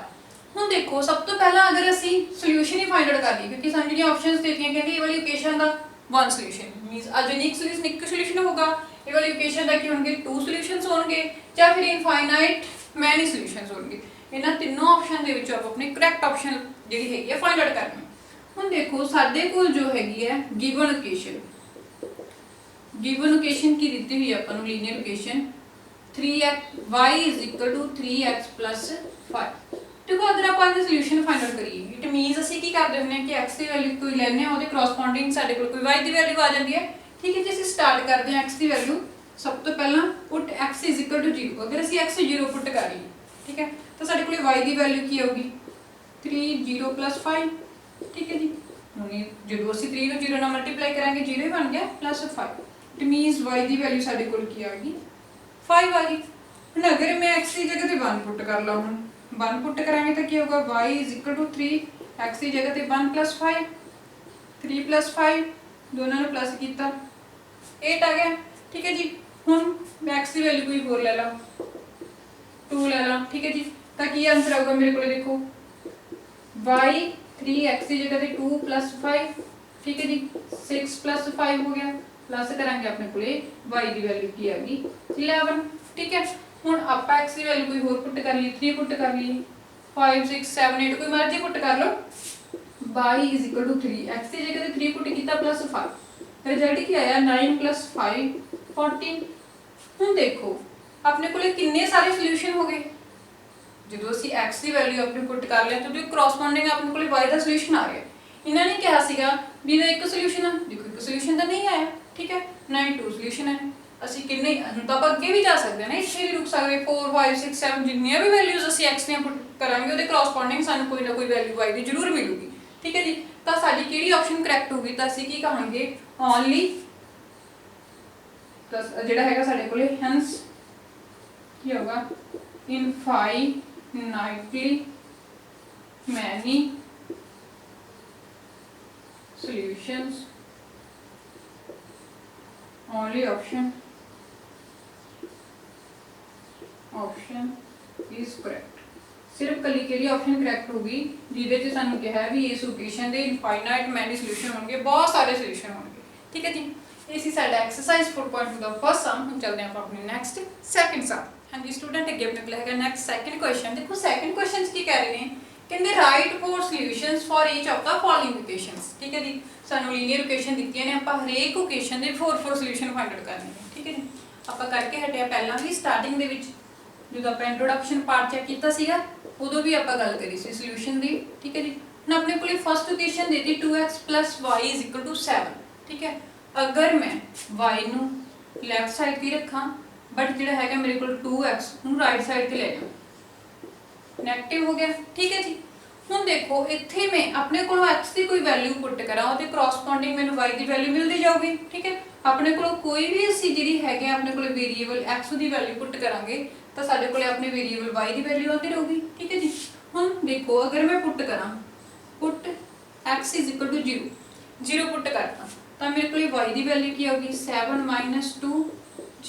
ਹੁਣ ਦੇਖੋ ਸਭ ਤੋਂ ਪਹਿਲਾਂ ਅਗਰ ਅਸੀਂ ਸੋਲੂਸ਼ਨ ਹੀ ਫਾਈਂਡ ਆਊਟ ਕਰ ਲਈਏ, ਕਿਉਂਕਿ ਸਾਨੂੰ ਜਿਹੜੀਆਂ ਆਪਸ਼ਨਸ ਦਿੱਤੀਆਂ ਕਹਿੰਦੇ ਇਹ ਵਾਲੀ ਇਕੁਏਸ਼ਨ ਦਾ 1 solution means a unique solution ਇੱਕ ਸੋਲੂਸ਼ਨ ਹੋਊਗਾ, ਇਹ ਵਾਲੀ ਇਕੁਏਸ਼ਨ ਦਾ ਕੀ ਹੋਣਗੇ 2 ਸੋਲੂਸ਼ਨਸ ਹੋਣਗੇ ਜਾਂ ਫਿਰ ਇਨਫਾਈਨਾਈਟ ਮੈਨੀ ਸੋਲੂਸ਼ਨਸ ਹੋਣਗੇ। ਇਹਨਾਂ ਤਿੰਨੋਂ ਆਪਸ਼ਨ ਦੇ ਵਿੱਚੋਂ ਆਪਾਂ ਆਪਣੀ ਕਰੈਕਟ ਆਪਸ਼ਨ ਜਿਹੜੀ ਹੈਗੀ ਹੈ ਫਾਈਂਡ ਆਊਟ ਕਰਨੀ ਹੈ। ਹੁਣ ਦੇਖੋ ਸਾਡੇ ਕੋਲ ਜੋ ਹੈਗੀ ਹੈ ਗਿਵਨ ਇਕੁਏਸ਼ਨ ਕੀ ਦਿੱਤੀ ਹੋਈ ਹੈ ਆਪਾਂ ਨੂੰ ਲੀਨੀਅਰ ਇਕੁਏਸ਼ਨ 3y = 3x + 5। देखो अगर आप इसका सॉल्यूशन फाइंड आउट करिए इट मींस ਅਸੀਂ ਕੀ ਕਰਦੇ ਹੁੰਨੇ ਕਿ x ਦੀ ਵੈਲਿਊ ਕੋਈ ਲੈਣੇ ਆ ਉਹਦੇ ਕਰਸਪੋਂਡਿੰਗ ਸਾਡੇ ਕੋਲ ਕੋਈ y ਦੀ ਵੈਲਿਊ ਆ ਜਾਂਦੀ ਹੈ। ਠੀਕ ਹੈ ਜੀ। ਅਸੀਂ ਸਟਾਰਟ ਕਰਦੇ ਹਾਂ x ਦੀ ਵੈਲਿਊ ਸਭ ਤੋਂ ਪਹਿਲਾਂ ਪੁੱਟ x = 0। ਅਗਰ ਅਸੀਂ x 0 ਪੁੱਟ ਕਰੀਏ ਠੀਕ ਹੈ ਤਾਂ ਸਾਡੇ ਕੋਲ y ਦੀ ਵੈਲਿਊ ਕੀ ਆਊਗੀ 3 0 + 5। ਠੀਕ ਹੈ ਜੀ। ਹੁਣ ਜਦੋਂ ਅਸੀਂ 3 ਨੂੰ 0 ਨਾਲ ਮਲਟੀਪਲਾਈ ਕਰਾਂਗੇ 0 ਹੀ ਬਣ ਗਿਆ +5। It means y the value ਸਾਡੇ ਕੋਲ ਕੀ ਆ ਗਈ 5 ਆ ਗਈ। ਹੁਣ ਅਗਰ ਮੈਂ x ਦੀ ਜਗ੍ਹਾ ਤੇ 1 ਪੁੱਟ ਕਰ ਲਾਂ, ਹੁਣ 1 पुट कराएंगे तो क्या होगा y = 3 x की जगह पे 1 + 5 3 + 5 दोनों ने प्लस किया 8 आ गया। ठीक है जी। हुण मैं एक्स की वैल्यू कोई होर ले ला 2 ले ला। ठीक है जी। तो की आंसर आऊगा मेरे को, देखो y 3x की जगह 2 + 5। ठीक है जी। 6 + 5 हो गया, प्लस करांगे अपने को y की वैल्यू की आ गई 11। ठीक है। हुण आपां x की वैल्यू कोई होर पुट कर ली 3 पुट कर ली 5 6 7 8 कोई मर्जी पुट कर लो। y = 3 x की जगह 3 पुट किया +5 रिजल्ट की आया 9 + 5 14। हुण देखो अपने को कितने सारे सोल्यूशन हो गए जो असी x की वैल्यू अपनी पुट कर लिया तो जो करॉस्पोंडिंग अपने को y का सोल्यूशन आ गया। इन्होंने कहा सीगा भी एक सोल्यूशन है, देखो एक सोल्यूशन तो नहीं आया। ठीक है ना ही 2 सोल्यूशन है। ਅਸੀਂ ਕਿੰਨੇ ਹੁਣ ਤਾਂ ਆਪਾਂ ਅੱਗੇ ਵੀ ਜਾ ਸਕਦੇ ਹਾਂ ਨਾ, ਇੱਥੇ ਵੀ ਰੁਕ ਸਕਦੇ 4 5 6 7 ਜਿੰਨੀਆਂ ਵੀ ਵੈਲਿਊਜ਼ ਅਸੀਂ x ਦੀਆਂ ਪੁੱਟ ਕਰਾਂਗੇ ਉਹਦੇ ਕਰੋਸਪੋਂਡਿੰਗ ਸਾਨੂੰ ਕੋਈ ਨਾ ਕੋਈ ਵੈਲਿਊ y ਦੀ ਜ਼ਰੂਰ ਮਿਲੂਗੀ। ਠੀਕ ਹੈ ਜੀ। ਤਾਂ ਸਾਡੀ ਕਿਹੜੀ ਆਪਸ਼ਨ ਕਰੈਕਟ ਹੋਊਗੀ, ਤਾਂ ਅਸੀਂ ਕੀ ਕਹਾਂਗੇ ਓਨਲੀ ਪਲਸ ਜਿਹੜਾ ਹੈਗਾ ਸਾਡੇ ਕੋਲੇ ਹੈਂਸ ਕੀ ਹੋਗਾ infinitely many solutions, only option is correct। सिर्फ कली केड़ी ऑप्शन करैक्ट होगी जिहदे च सानू कहा है भी इस इक्वेशन दे इनफाइनाइट मैनी सोल्यूशन होंगे, बहुत सारे सोल्यूशन होंगे। ठीक है जी। ये सी साडा एक्सरसाइज 4.2 का फर्स्ट सम। हम चलते हैं आप अपने नेक्स्ट सेकंड सम। हाँ जी स्टूडेंट अगे अपने को है नेक्स्ट सेकंड क्वेश्चन। देखो सेकंड क्वेश्चन की कह रहे हैं कहते right 4 solutions for each of the following equations. ठीक है जी। सानू लीनियर इक्वेशन दित्तियां ने, आप हरेक इक्वेशन दे 4 सॉल्यूशन फाइंड आउट करने हैं। ठीक है जी। आप करके हटिया पहला भी स्टार्टिंग दे विच जो आप इंट्रोडक्शन पार्ट चेक किया सीगा उदों भी आप गल करी सी सॉल्यूशन दी। ठीक है जी। हुण अपने को फर्स्ट इक्वेशन दे दी 2x + y = 7। ठीक है। अगर मैं y नू लैफ्ट साइड ते रखा बट जिहड़ा हैगा मेरे को 2x नू राइट साइड ते ले जाऊँ नैगेटिव हो गया। ठीक है जी। हुण देखो इत्थे मैं अपने को x की कोई वैल्यू पुट करा तो करॉस्पोंडिंग मैनूं y की वैल्यू मिलती जाऊगी। ठीक है। अपने को कोई भी असी जिहड़ी हैगे अपने को वेरीएबल x की वैल्यू पुट करांगे तो साडे कोले अपने वेरीएबल y की वैल्यू आती रहूगी। ठीक है जी। हुण देखो अगर मैं पुट करा पुट x = 0 0 पुट करता तो मेरे को y की वैल्यू की होगी 7 - 2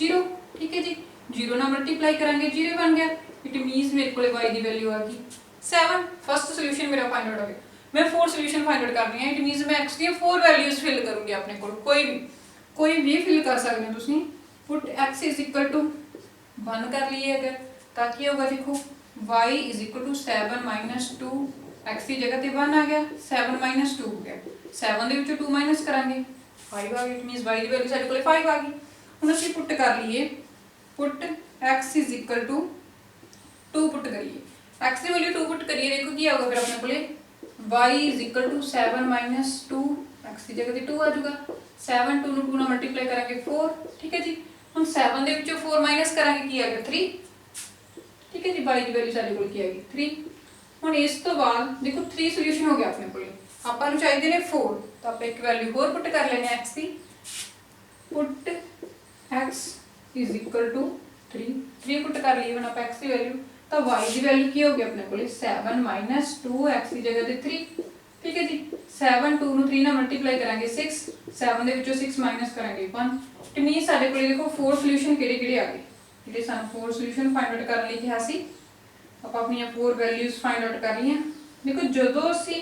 0। ठीक है जी। 0 ना मल्टीप्लाई करांगे 0 बन गया। इट मीन्स मेरे को y की वैल्यू आ गई 7। फर्स्ट सोल्यूशन मेरा फाइंड आउट हो गया। मैं 4 सोल्यूशन फाइंड आउट कर रही हूँ। इट मीन्स मैं x दी 4 वैल्यूज फिल करूँगी अपने को कोई भी फिल कर सकते हो तुसीं। पुट x = 1 कर लिए अगर ताकि होगा देखो y = 7 - 2 x की जगह 1 आ गया 7 - 2 हो गया 7 दे विचों 2 माइनस करांगे 5 आ गया। इट मीन्स y की वैल्यू साडे कोले 5 आ गई। हुण असीं पुट कर लिए पुट x = 2 पुट करिए x की वैल्यू 2 पुट करिए देखो की आएगा फिर अपने कोले y = 7 - 2 x की जगह 2 आ जाऊगा 7 2 नूं 2 नाल मल्टीप्लाई करांगे 4। ठीक है जी। हम 7 दे विचों 4 माइनस करांगे की आ गया 3। ठीक है जी। y की वैल्यू साडे कोल की आ गई 3। हुण इस तो बाद देखो 3 सॉल्यूशन हो गया अपने कोल। आपां नूं चाहिए ने 4 तो आप एक वैल्यू होर पुट कर लेने x की पुट x = 3 पुट कर लिए। हुण आप x की वैल्यू तो y की वैल्यू की होगी अपने कोल 7 - 2 x की जगह 3। ठीक है जी। 7 2 नूं 3 नाल मल्टीप्लाई करांगे 6 7 दे विचों 6 माइनस करांगे 1। इट मीन्स साडे कोल देखो 4 सॉल्यूशन किहड़े-किहड़े आ गए जिहड़े सानूं 4 सॉल्यूशन फाइंड आउट करने लई कहा सी। आप अपनी 4 वैल्यूज फाइंड आउट कर लीआं। देखो जदों असीं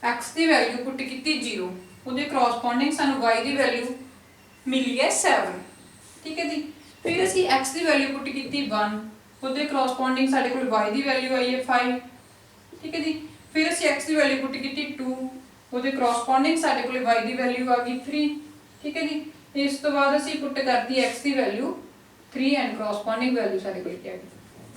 x की वैल्यू पुट की 0 उहदे करॉस्पोंडिंग सानूं y की वैल्यू मिली है 7। ठीक है जी। फिर असीं x की वैल्यू पुट की 1 उहदे करॉस्पोंडिंग साडे कोल y की वैल्यू आई है 5। ठीक है जी। फिर असीं x की वैल्यू पुट की 2 उहदे करॉस्पोंडिंग साडे कोल y की वैल्यू आ गई 3। ठीक है जी। इस तो बाद असीं पुट करती x की वैल्यू 3 एंड करॉस्पोंडिंग वैल्यू साडे कोल की आ गई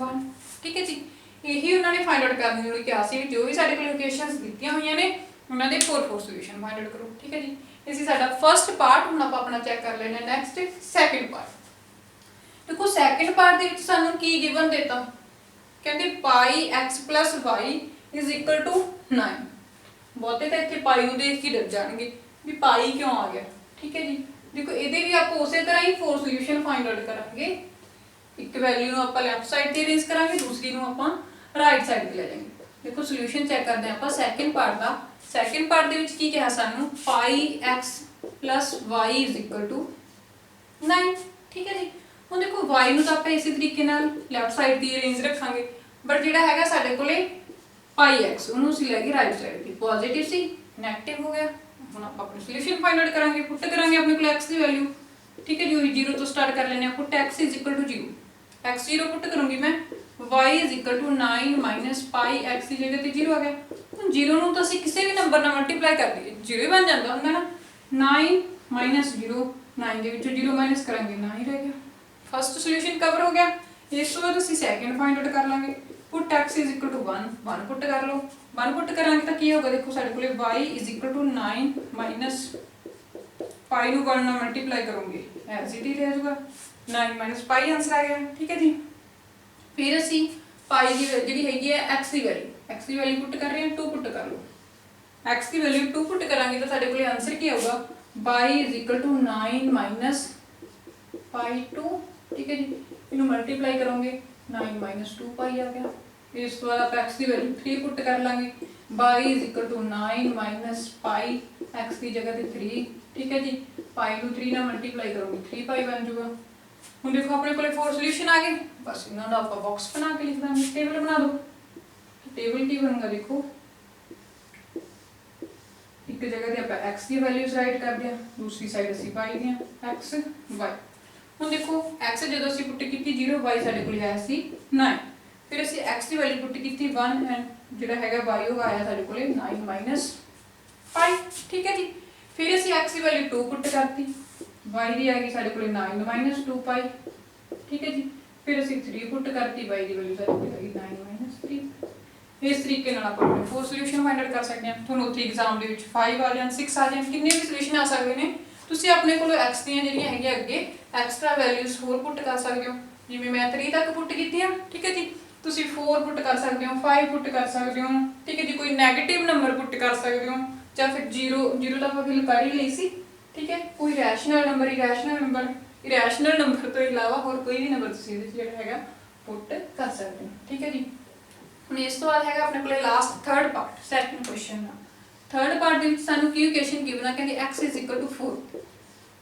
1। ठीक है जी। यही उन्होंने फाइंड आउट करने लई कहा सी जो भी साडे कोल इक्वेशंस दित्तियां होईयां ने उन्हां दे 4 सॉल्यूशन फाइंड आउट करो। ठीक है जी। इसी साडा फर्स्ट पार्ट हुण आपां अपना चेक कर लेना नेक्स्ट सेकंड पार्ट। देखो सेकंड पार्ट दे विच सानूं की गिवन देता कहंदे पाई x + y = 9। बहुते तो इत्थे पाई नूं देख के डर जाणगे भी पाई क्यों आ गया। ठीक है जी। देखो इहदे भी आप उस तरह ही 4 सॉल्यूशन फाइंड आउट करांगे। एक वैल्यू नूं आपां लैफ्ट साइड ते अरेंज करांगे दूसरी नूं आपां राइट साइड ते ले जाएंगे। देखो सॉल्यूशन चेक करते हैं आपां सेकंड पार्ट दा। सेकंड पार्ट दे विच की कहा सानूं pi x plus y is equal to 9। ठीक है जी। ਹੁਣ देखो y ਨੂੰ ਤਾਂ ਆਪਾਂ ਇਸੇ ਤਰੀਕੇ ਨਾਲ ਲੈਫਟ ਸਾਈਡ ਦੀ ਰੇਂਜ ਰੱਖਾਂਗੇ, ਬਟ ਜਿਹੜਾ ਹੈਗਾ ਸਾਡੇ ਕੋਲੇ ਪਾਈ x ਉਹਨੂੰ ਅਸੀਂ ਲੈ ਕੇ ਰਾਈਟ ਸਾਈਡ ਦੀ ਪੋਜ਼ਿਟਿਵ ਸੀ ਨੈਗੇਟਿਵ ਹੋ ਗਿਆ। ਹੁਣ ਆਪਾਂ ਆਪਣੀ ਸੋਲੂਸ਼ਨ ਫਾਈਂਡ ਆਊਟ ਕਰਾਂਗੇ, ਪੁੱਟ ਕਰਾਂਗੇ ਆਪਣੇ ਕੋਲ x ਦੀ ਵੈਲਿਊ। ठीक है जी, वही 0 तो स्टार्ट कर लेने put x is equal to 0, x 0 put करूंगी मैं, y is equal to 9 minus pi x की जगह ते 0 आ गया। ਹੁਣ 0 ਨੂੰ ਤਾਂ ਅਸੀਂ ਕਿਸੇ ਵੀ ਨੰਬਰ ਨਾਲ ਮਲਟੀਪਲਾਈ ਕਰ ਦਈਏ 0 ਹੀ ਬਣ ਜਾਂਦਾ ਹੁੰਦਾ ਨਾ। 9 ਮਾਈਨਸ 0, 9 ਦੇ ਵਿੱਚੋਂ 0 ਮਾਈਨਸ ਕਰਾਂਗੇ 9 ਹੀ ਰਹਿ ਗਿਆ। ਫਸਟ ਸੋਲੂਸ਼ਨ ਕਵਰ ਹੋ ਗਿਆ। ਇਸ ਤੋਂ ਬਾਅਦ ਅਸੀਂ ਸੈਕੰਡ ਫਾਈਂਡ ਆਊਟ ਕਰ ਲਾਂਗੇ। ਪੁੱਟ x ਇਜ਼ ਇਕੁਅਲ ਟੂ 1, 1 ਪੁੱਟ ਕਰ ਲਓ। 1 ਪੁੱਟ ਕਰਾਂਗੇ ਤਾਂ ਕੀ ਹੋਗਾ, ਦੇਖੋ ਸਾਡੇ ਕੋਲੇ y is equal to 9 minus ਪਾਈ ਨੂੰ 1 ਨਾਲ ਮਲਟੀਪਲਾਈ ਕਰੋਗੇ ਐਜ਼ ਇਟ ਹੀ ਰਹਿ ਜਾਊਗਾ 9 ਮਾਈਨਸ ਪਾਈ ਆਨਸਰ ਆ ਗਿਆ। ਠੀਕ ਹੈ ਜੀ। ਫਿਰ ਅਸੀਂ ਪਾਈ ਦੀ ਜਿਹੜੀ ਹੈਗੀ ਹੈ x ਦੀ ਵੈਲਿਊ ਪੁੱਟ ਕਰ ਰਹੇ ਹਾਂ 2 ਪੁੱਟ ਕਰ ਲਓ। x ਦੀ ਵੈਲਿਊ 2 ਪੁੱਟ ਕਰਾਂਗੇ ਤਾਂ ਸਾਡੇ ਕੋਲੇ ਆਨਸਰ ਕੀ ਆਊਗਾ, y is equal to 9 minus ਪਾਈ 2। ਠੀਕ ਹੈ ਜੀ। ਇਹਨੂੰ ਮਲਟੀਪਲਾਈ ਕਰੋਗੇ 9 ਮਾਈਨਸ 2 ਪਾਈ ਆ ਗਿਆ। ਇਸ ਤੋਂ ਬਾਅਦ ਆਪਾਂ x ਦੀ ਵੈਲਿਊ 3 ਪੁੱਟ ਕਰ ਲਾਂਗੇ, y is equal to 9 minus pi x ਦੀ ਜਗ੍ਹਾ ਤੇ 3। ठीक है जी। पाई ਨੂੰ 3 ਨਾਲ ਮਲਟੀਪਲਾਈ ਕਰੋਗੇ 3 ਪਾਈ ਬਣ ਜਾਊਗਾ। ਹੁਣ ਦੇਖੋ ਆਪਣੇ ਕੋਲੇ 4 ਸੋਲੂਸ਼ਨ ਆ ਗਏ, ਬਸ ਇਹਨਾਂ ਦਾ ਆਪਾਂ ਬਾਕਸ ਬਣਾ ਕੇ ਲਿਖ ਦਾਂਗੇ। ਟੇਬਲ ਬਣਾ ਦਿਓ। ਟੇਬਲ ਕੀ ਬਣੂਗਾ, ਦੇਖੋ ਇੱਕ ਜਗ੍ਹਾ ਤੇ ਆਪਾਂ x ਦੀ ਵੈਲਿਊਜ਼ ਰਾਈਟ ਕਰਦੇ ਆ, ਦੂਸਰੀ ਸਾਈਡ ਅਸੀਂ ਪਾਈ ਦੀਆਂ x y। ਹੁਣ ਦੇਖੋ x ਜਦੋਂ ਅਸੀਂ ਪੁੱਟ ਕੀਤੀ 0, y ਸਾਡੇ ਕੋਲ ਆਇਆ ਸੀ 9। ਫਿਰ ਅਸੀਂ x ਦੀ ਵੈਲਿਊ ਪੁੱਟ ਕੀਤੀ 1 ਐਂਡ ਜਿਹੜਾ ਹੈਗਾ y ਉਹ ਆਇਆ ਸਾਡੇ ਕੋਲੇ 9 ਮਾਈਨਸ ਪਾਈ। ਠੀਕ ਹੈ ਜੀ। फिर ਅਸੀਂ x ਦੀ ਵੈਲਿਊ 2 ਪੁੱਟ ਕਰਤੀ, y ਦੀ ਆ ਗਈ ਸਾਡੇ ਕੋਲੇ 9 ਮਾਈਨਸ 2 ਪਾਈ। ਠੀਕ ਹੈ ਜੀ। ਫਿਰ ਅਸੀਂ 3 ਪੁੱਟ ਕਰਤੀ, y ਦੀ ਵੈਲਿਊ ਸਾਡੇ ਕੋਲ ਆ ਗਈ 9 ਮਾਈਨਸ 3। ਇਸ ਤਰੀਕੇ ਨਾਲ ਆਪਾਂ ਆਪਣੇ 4 ਸੋਲੂਸ਼ਨ ਫਾਈਂਡ ਆਊਟ ਕਰ ਸਕਦੇ ਹਾਂ। ਤੁਹਾਨੂੰ ਉੱਥੇ ਐਗਜ਼ਾਮ ਦੇ ਵਿੱਚ 5 ਆ ਜਾਣ 6 ਆ ਜਾਣ ਕਿੰਨੇ ਵੀ ਸੋਲੂਸ਼ਨ ਆ ਸਕਦੇ ਨੇ। ਤੁਸੀਂ ਆਪਣੇ ਕੋਲ x ਦੀਆਂ ਜਿਹੜੀਆਂ ਹੈਗੀਆਂ ਅੱਗੇ ਐਕਸਟਰਾ ਵੈਲਿਊਜ਼ ਹੋਰ ਪੁੱਟ ਕਰ ਸਕਦੇ ਹੋ, ਜਿਵੇਂ ਮੈਂ 3 ਤੱਕ ਪੁੱਟ ਕੀਤੀ ਆ। ਠੀਕ ਹੈ ਜੀ। ਤੁਸੀਂ 4 ਪੁੱਟ ਕਰ ਸਕਦੇ ਹੋ, 5 ਪੁੱਟ ਕਰ ਸਕਦੇ ਹੋ। ਠੀਕ ਹੈ ਜੀ। ਕੋਈ ਨੈਗੇਟਿਵ ਨੰਬਰ ਪੁੱਟ ਕਰ ਸਕਦੇ ਹੋ ਜਾਂ ਫਿਰ 0 ਤਾਂ ਆਪਾਂ ਫਿਲ ਕਰ ਹੀ ਲਈ ਸੀ। ਠੀਕ ਹੈ। ਕੋਈ ਰੈਸ਼ਨਲ ਨੰਬਰ, ਇਰੈਸ਼ਨਲ ਨੰਬਰ ਤੋਂ ਇਲਾਵਾ ਹੋਰ ਕੋਈ ਵੀ ਨੰਬਰ ਤੁਸੀਂ ਇਹਦੇ ਜਿਹੜਾ ਹੈਗਾ ਪੁੱਟ ਕਰ ਸਕਦੇ ਹੋ। ਠੀਕ ਹੈ ਜੀ। ਹੁਣ ਇਸ ਤੋਂ ਬਾਅਦ ਹੈਗਾ ਆਪਣੇ ਕੋਲੇ last third part, second question ਦਾ। ਥਰਡ ਪਾਰਟ ਦੇ ਵਿੱਚ ਸਾਨੂੰ ਕੀ ਇਕੁਏਸ਼ਨ ਕੀ ਬਣਾ, ਕਹਿੰਦੇ x ਇਜ਼ ਇਕੁਅਲ ਟੂ 4।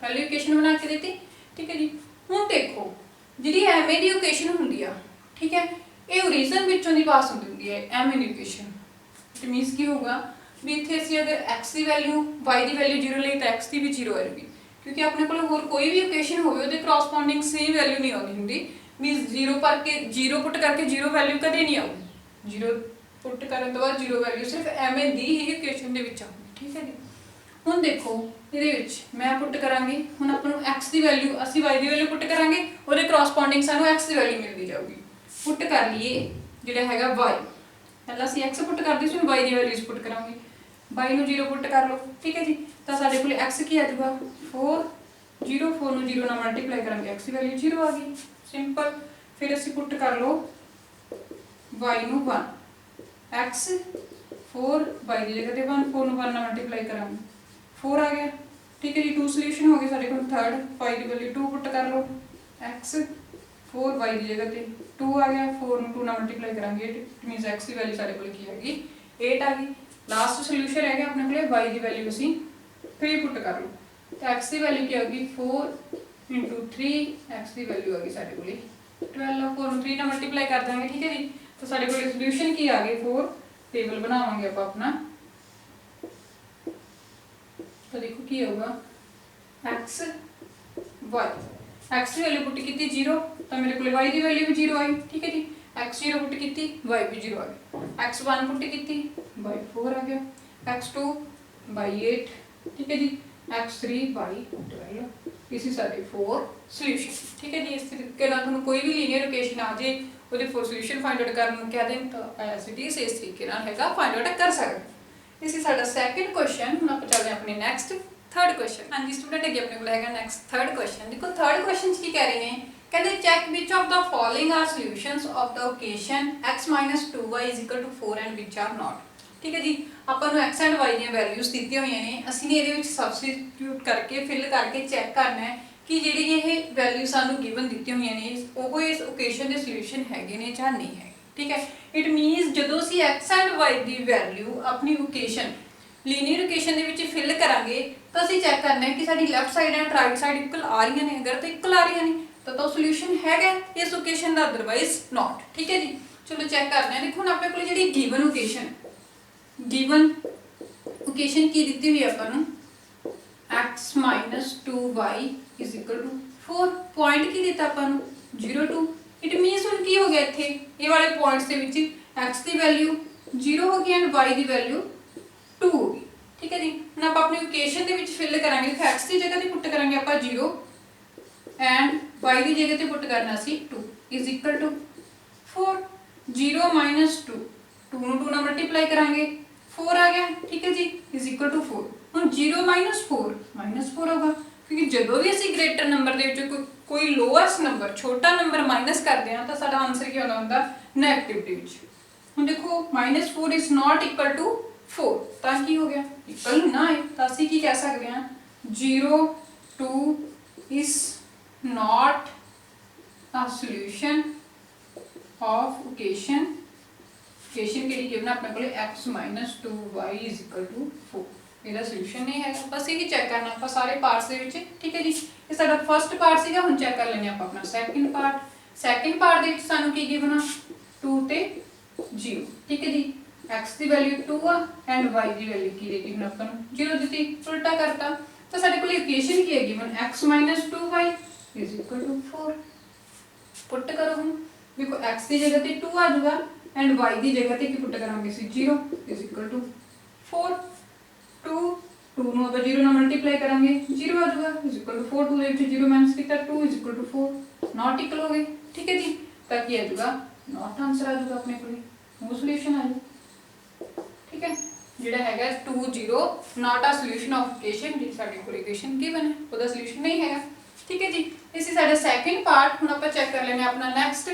ਪਹਿਲੀ ਇਕੁਏਸ਼ਨ ਬਣਾ ਕੇ ਦਿੱਤੀ। ਠੀਕ ਹੈ ਜੀ। ਹੁਣ ਦੇਖੋ ਜਿਹੜੀ ਐਵੇਂ ਦੀ ਇਕੁਏਸ਼ਨ ਹੁੰਦੀ ਆ, ਠੀਕ ਹੈ, ਇਹ ਓਰੀਜਨ ਵਿੱਚੋਂ ਦੀ ਪਾਸ ਹੁੰਦੀ ਹੈ ਐਵੇਂ ਦੀ ਇਕੁਏਸ਼ਨ। ਇਟ ਮੀਨਸ ਕੀ ਹੋਊਗਾ ਵੀ ਇੱਥੇ ਅਸੀਂ ਅਗਰ x ਦੀ ਵੈਲਿਊ y ਦੀ ਵੈਲਿਊ 0 ਲਈ ਤਾਂ x ਦੀ ਵੀ 0 ਆਏਗੀ, ਕਿਉਂਕਿ ਆਪਣੇ ਕੋਲ ਹੋਰ ਕੋਈ ਵੀ ਇਕੁਏਸ਼ਨ ਹੋਵੇ ਉਹਦੇ ਕਰਸਪੋਂਡਿੰਗ ਸੇਮ ਵੈਲਿਊ ਨਹੀਂ ਆਉਂਦੀ ਹੁੰਦੀ। ਮੀਨਸ 0 ਪੁੱਟ ਕਰਕੇ 0 ਵੈਲਿਊ ਕਦੇ ਨਹੀਂ ਆਊਗੀ। 0 ਪੁੱਟ ਕਰਨ ਤੋਂ ਬਾਅਦ 0 ਵੈਲਿਊ ਸਿਰਫ ਐਵੇਂ ਦੀ ਹੀ ਇਕੁਏਸ਼ਨ ਦੇ ਵਿੱਚ ਆਉਂਦੀ। ਠੀਕ ਹੈ ਜੀ। ਹੁਣ ਦੇਖੋ ਇਹਦੇ ਵਿੱਚ ਮੈਂ ਪੁੱਟ ਕਰਾਂਗੀ, ਹੁਣ ਆਪਾਂ ਨੂੰ x ਦੀ ਵੈਲਿਊ ਅਸੀਂ y ਦੀ ਵੈਲਿਊ ਪੁੱਟ ਕਰਾਂਗੇ, ਉਹਦੇ ਕਰਸਪੋਂਡਿੰਗ ਸਾਨੂੰ x ਦੀ ਵੈਲਿਊ ਮਿਲਦੀ ਜਾਊਗੀ। ਪੁੱਟ ਕਰ ਲਈਏ ਜਿਹੜਾ ਹੈਗਾ y, ਪਹਿਲਾਂ ਅਸੀਂ x ਪੁੱਟ ਕਰਦੇ ਸੀ, ਹੁਣ y ਦੀ ਵੈਲਿਊਜ਼ ਪੁੱਟ ਕਰਾਂਗੇ। y ਨੂੰ 0 ਪੁੱਟ ਕਰ ਲਓ। ਠੀਕ ਹੈ ਜੀ। ਤਾਂ ਸਾਡੇ ਕੋਲ x ਕੀ ਆ ਜਾਊਗਾ 4 ਨੂੰ 0 ਨਾਲ ਮਲਟੀਪਲਾਈ ਕਰਾਂਗੇ x ਦੀ ਵੈਲਿਊ 0 ਆ ਗਈ, ਸਿੰਪਲ। ਫਿਰ ਅਸੀਂ ਪੁੱਟ ਕਰ ਲਓ y ਨੂੰ 1, x 4 y ਦੀ ਜਗ੍ਹਾ ਤੇ 1, 4 ਨੂੰ 1 ਨਾਲ ਮਲਟੀਪਲਾਈ ਕਰਾਂਗੇ 4 ਆ ਗਿਆ। ਠੀਕ ਹੈ ਜੀ। 2 ਸੋਲੂਸ਼ਨ ਹੋ ਗਏ ਸਾਡੇ ਕੋਲ। ਥਰਡ y ਦੀ ਵੈਲਿਊ 2 ਪੁੱਟ ਕਰ ਲਓ, x 4 y ਦੀ ਜਗ੍ਹਾ ਤੇ 2 ਆ ਗਿਆ, 4 ਨੂੰ 2 ਨਾਲ ਮਲਟੀਪਲਾਈ ਕਰਾਂਗੇ 8, it means x the value ਸਾਡੇ ਕੋਲ ਕੀ ਹੈਗੀ 8 ਆ ਗਈ। ਲਾਸਟ ਸੋਲੂਸ਼ਨ ਰਹਿ ਗਿਆ ਆਪਣੇ ਕੋਲੇ y ਦੀ ਵੈਲਿਊ ਅਸੀਂ 3 ਪੁੱਟ ਕਰ ਲਓ, ਤੇ x ਦੀ ਵੈਲਿਊ ਕੀ ਆਊਗੀ 4 × 3, x ਦੀ ਵੈਲਿਊ ਆ ਗਈ ਸਾਡੇ ਕੋਲੇ 12। 4 ਨੂੰ 3 ਨਾਲ ਮਲਟੀਪਲਾਈ ਕਰ ਦਾਂਗੇ। ਠੀਕ ਹੈ ਜੀ। ਤਾਂ ਸਾਡੇ ਕੋਲੇ ਸੋਲੂਸ਼ਨ ਕੀ ਆ ਗਏ 4। ਟੇਬਲ ਬਣਾਵਾਂਗੇ ਆਪਾਂ ਆਪਣਾ, ਤਾਂ ਦੇਖੋ ਕੀ ਹੋਊਗਾ x y, x ਦੀ ਵੈਲਿਊ ਪੁੱਟ ਕੀਤੀ 0 ਤਾਂ ਮੇਰੇ ਕੋਲੇ y ਦੀ ਵੈਲਿਊ ਵੀ 0 ਆਈ। ਠੀਕ ਹੈ ਜੀ। x 0 ਪੁੱਟ ਕੀਤੀ y ਵੀ 0 ਆ ਗਿਆ, x 1 ਪੁੱਟ ਕੀਤੀ y 4 ਆ ਗਿਆ, x 2 y 8। ਠੀਕ ਹੈ ਜੀ। x 3 y 12। ਇਸੇ ਸਾਡੇ 4 ਸੋਲੂਸ਼ਨ। ਠੀਕ ਹੈ ਜੀ। ਇਸ ਤਰੀਕੇ ਨਾਲ ਤੁਹਾਨੂੰ ਕੋਈ ਵੀ ਲੀਨੀਅਰ ਇਕੁਏਸ਼ਨ ਆ ਜੇ ਉਹਦੇ 4 ਸੋਲੂਸ਼ਨ ਫਾਈਂਡ ਆਊਟ ਕਰਨ ਨੂੰ ਕਹਿ ਦੇਣ ਤਾਂ ਐਸ ਇਟ ਇਜ਼ ਇਸ ਤਰੀਕੇ ਨਾਲ ਹੈਗਾ ਫਾਈਂਡ ਆਊਟ ਕਰ ਸਕਦੇ। ਇਸ ਹੀ ਸਾਡਾ ਸੈਕੰਡ ਕੁਐਸਚਨ। ਹੁਣ ਆਪਾਂ ਚੱਲਦੇ ਹਾਂ ਆਪਣੇ ਨੈਕਸਟ ਥਰਡ ਕੁਐਸਚਨ। ਹਾਂਜੀ ਸਟੂਡੈਂਟ, ਅੱਗੇ ਆਪਣੇ ਕੋਲ ਹੈਗਾ ਨੈਕਸਟ ਥਰਡ ਕੁਐਸਚਨ। ਦੇਖੋ ਥਰਡ ਕੁਐਸਚਨ 'ਚ ਕੀ ਕਹਿ ਰਹੇ ਨੇ, ਕਹਿੰਦੇ check which of the following are solutions of the equation x 2y 4 and which are not. ਠੀਕ ਹੈ ਜੀ। ਆਪਾਂ ਨੂੰ x ਐਂਡ y ਦੀਆਂ ਵੈਲਿਊਜ਼ ਦਿੱਤੀਆਂ ਹੋਈਆਂ ਨੇ, ਅਸੀਂ ਨੇ ਇਹਦੇ ਵਿੱਚ ਸਬਸਟੀਟਿਊਟ ਕਰਕੇ ਫਿਲ ਕਰਕੇ ਚੈੱਕ ਕਰਨਾ ਹੈ ਕਿ ਜਿਹੜੀ ਇਹ ਵੈਲਿਊ ਸਾਨੂੰ ਗਿਵਨ ਦਿੱਤੀਆਂ ਹੋਈਆਂ ਨੇ ਉਹ ਇਸ ਇਕੁਏਸ਼ਨ ਦੇ ਸੋਲੂਸ਼ਨ ਹੈਗੇ ਨੇ ਜਾਂ ਨਹੀਂ ਹੈ। ਠੀਕ ਹੈ। ਇਟ ਮੀਨਸ ਜਦੋਂ ਅਸੀਂ x ਐਂਡ y ਦੀ ਵੈਲਿਊ ਆਪਣੀ ਇਕੁਏਸ਼ਨ ਲੀਨੀਅਰ ਇਕੁਏਸ਼ਨ ਦੇ ਵਿੱਚ ਫਿਲ ਕਰਾਂਗੇ ਤਾਂ ਅਸੀਂ ਚੈੱਕ ਕਰਨਾ ਹੈ ਕਿ ਸਾਡੀ left side and right side equal ਆ ਰਹੀਆਂ ਨੇ। ਅਗਰ ਤਾਂ ਇਕੁਅਲ ਆ ਰਹੀਆਂ ਨੇ ਤਾਂ ਸੋਲੂਸ਼ਨ ਹੈਗਾ ਇਸ ਇਕੁਏਸ਼ਨ ਦਾ, ਅਦਰਵਾਈਜ਼ ਨਾਟ। ਠੀਕ ਹੈ ਜੀ, ਚਲੋ ਚੈੱਕ ਕਰਦੇ ਹਾਂ। ਦੇਖੋ ਹੁਣ ਆਪਣੇ ਕੋਲ ਜਿਹੜੀ ਗਿਵਨ ਇਕੁਏਸ਼ਨ ਕੀ ਦਿੱਤੀ ਹੋਈ ਹੈ ਆਪਾਂ ਨੂੰ, x - 2y = 4। ਪੁਆਇੰਟ ਕੀ ਦਿੱਤਾ ਆਪਾਂ ਨੂੰ 0 2। ਇਟ ਮੀਨਸ ਹੁਣ ਕੀ ਹੋ ਗਿਆ ਇੱਥੇ ਇਹ ਵਾਲੇ ਪੁਆਇੰਟਸ ਦੇ ਵਿੱਚ x ਦੀ ਵੈਲਿਊ 0 ਹੋ ਗਈ ਐਂਡ y ਦੀ ਵੈਲਿਊ 2 ਹੋ ਗਈ। ਠੀਕ ਹੈ ਜੀ, ਹੁਣ ਆਪਾਂ ਆਪਣੀ ਇਕੁਏਸ਼ਨ ਦੇ ਵਿੱਚ ਫਿਲ ਕਰਾਂਗੇ। x ਦੀ ਜਗ੍ਹਾ ਤੇ ਪੁੱਟ ਕਰਾਂਗੇ ਆਪਾਂ 0 ਐਂਡ y ਦੀ ਜਗ੍ਹਾ ਤੇ ਪੁੱਟ ਕਰਨਾ ਸੀ 2 = 4। 0 - 2, 2 ਨੂੰ 2 ਨਾਲ ਮਲਟੀਪਲਾਈ ਕਰਾਂਗੇ 4 ਆ ਗਿਆ। ਠੀਕ ਹੈ ਜੀ, = 4। ਹੁਣ 0 - 4 -4 ਹੋਗਾ, ਕਿਉਂਕਿ ਜਦੋਂ ਵੀ ਅਸੀਂ ਗ੍ਰੇਟਰ ਨੰਬਰ ਦੇ ਵਿੱਚ ਕੋਈ ਲੋਐਸਟ ਨੰਬਰ ਛੋਟਾ ਨੰਬਰ ਮਾਈਨਸ ਕਰਦੇ ਹਾਂ ਤਾਂ ਸਾਡਾ ਆਨਸਰ ਕੀ ਆਉਂਦਾ ਹੁੰਦਾ, ਨੈਗੇਟਿਵ ਦੇ ਵਿੱਚ। ਹੁਣ ਦੇਖੋ -4 ਇਜ਼ ਨਾਟ ਇਕੁਅਲ ਟੂ 4, ਤਾਂ ਕੀ ਹੋ ਗਿਆ, ਇਕੁਅਲ ਨਾ ਹੈ ਤਾਂ ਅਸੀਂ ਕੀ ਕਹਿ ਸਕਦੇ ਹਾਂ 0 2 is not a solution of equation ਕਿਹੜੀ ਗਿਵਨ ਆਪਣੇ ਕੋਲੇ x - 2y = 4। ਇਹਦਾ ਸੋਲੂਸ਼ਨ ਨਹੀਂ ਹੈਗਾ, ਬਸ ਇਹ ਚੈੱਕ ਕਰਨਾ ਆਪਾਂ ਸਾਰੇ ਪਾਰਟਸ ਦੇ ਵਿੱਚ। ਠੀਕ ਹੈ ਜੀ, ਇਹ ਸਾਡਾ ਫਰਸਟ ਪਾਰਟ ਸੀਗਾ। ਹੁਣ ਚੈੱਕ ਕਰ ਲੈਂਦੇ ਆਪਾਂ ਆਪਣਾ ਸੈਕਿੰਡ ਪਾਰਟ ਦੇ ਵਿੱਚ ਸਾਨੂੰ ਕੀ ਗਿਵਨ ਆ 2 ਤੇ 0। ਠੀਕ ਹੈ ਜੀ, x ਦੀ ਵੈਲਿਊ 2 ਆ ਐਂਡ y ਦੀ ਵੈਲਿਊ ਕੀ ਦਿੱਤੀ ਹੁਣ ਆਪਾਂ ਨੂੰ 0 ਦਿੱਤੀ। ਉਲਟਾ ਕਰਤਾ ਤਾਂ ਸਾਡੇ ਕੋਲ ਇਕੁਏਸ਼ਨ ਕੀ ਹੈ ਗਿਵਨ x - 2y = 4। ਪੁੱਟ ਕਰੋ। ਹੁਣ ਦੇਖੋ x ਦੀ ਜਗ੍ਹਾ ਤੇ 2 ਆ ਜਾਊਗਾ ਐਂਡ y ਦੀ ਜਗ੍ਹਾ ਤੇ ਕੀ ਪੁੱਟ ਕਰਾਂਗੇ ਅਸੀਂ 0 = 4। 2 ਨੂੰ ਆਪਾਂ 0 ਨਾਲ ਮਲਟੀਪਲਾਈ ਕਰਾਂਗੇ 0 ਆ ਜਾਊਗਾ = 4। 2 ਦੇ ਵਿੱਚ 0 ਮਾਈਨਸ ਕੀਤਾ 2 = 4, ਨਾਟ ਇਕੁਅਲ ਹੋ ਗਏ। ਠੀਕ ਹੈ ਜੀ, ਤਾਂ ਕੀ ਆ ਜਾਊਗਾ ਨਾਟ ਆਨਸਰ ਆ ਜਾਊਗਾ ਆਪਣੇ ਕੋਲੇ, ਉਹ ਸੋਲੂਸ਼ਨ ਆ ਜਾਊ। ਠੀਕ ਹੈ, ਜਿਹੜਾ ਹੈਗਾ 2 0 ਨਾਟ ਆ ਸੋਲੂਸ਼ਨ ਆਫ ਇਕੁਏਸ਼ਨ, ਜਿਹੜੀ ਸਾਡੇ ਕੋਲ ਇਕੁਏਸ਼ਨ ਗਿਵਨ ਹੈ ਉਹਦਾ ਸੋਲੂਸ਼ਨ ਨਹੀਂ ਹੈਗਾ। ਠੀਕ ਹੈ ਜੀ, ਇਸ ਸਾਡਾ ਸੈਕਿੰਡ ਪਾਰਟ। ਹੁਣ ਆਪਾਂ ਚੈੱਕ ਕਰ ਲੈਂਦੇ ਹਾਂ ਆਪਣਾ ਨੈਕਸਟ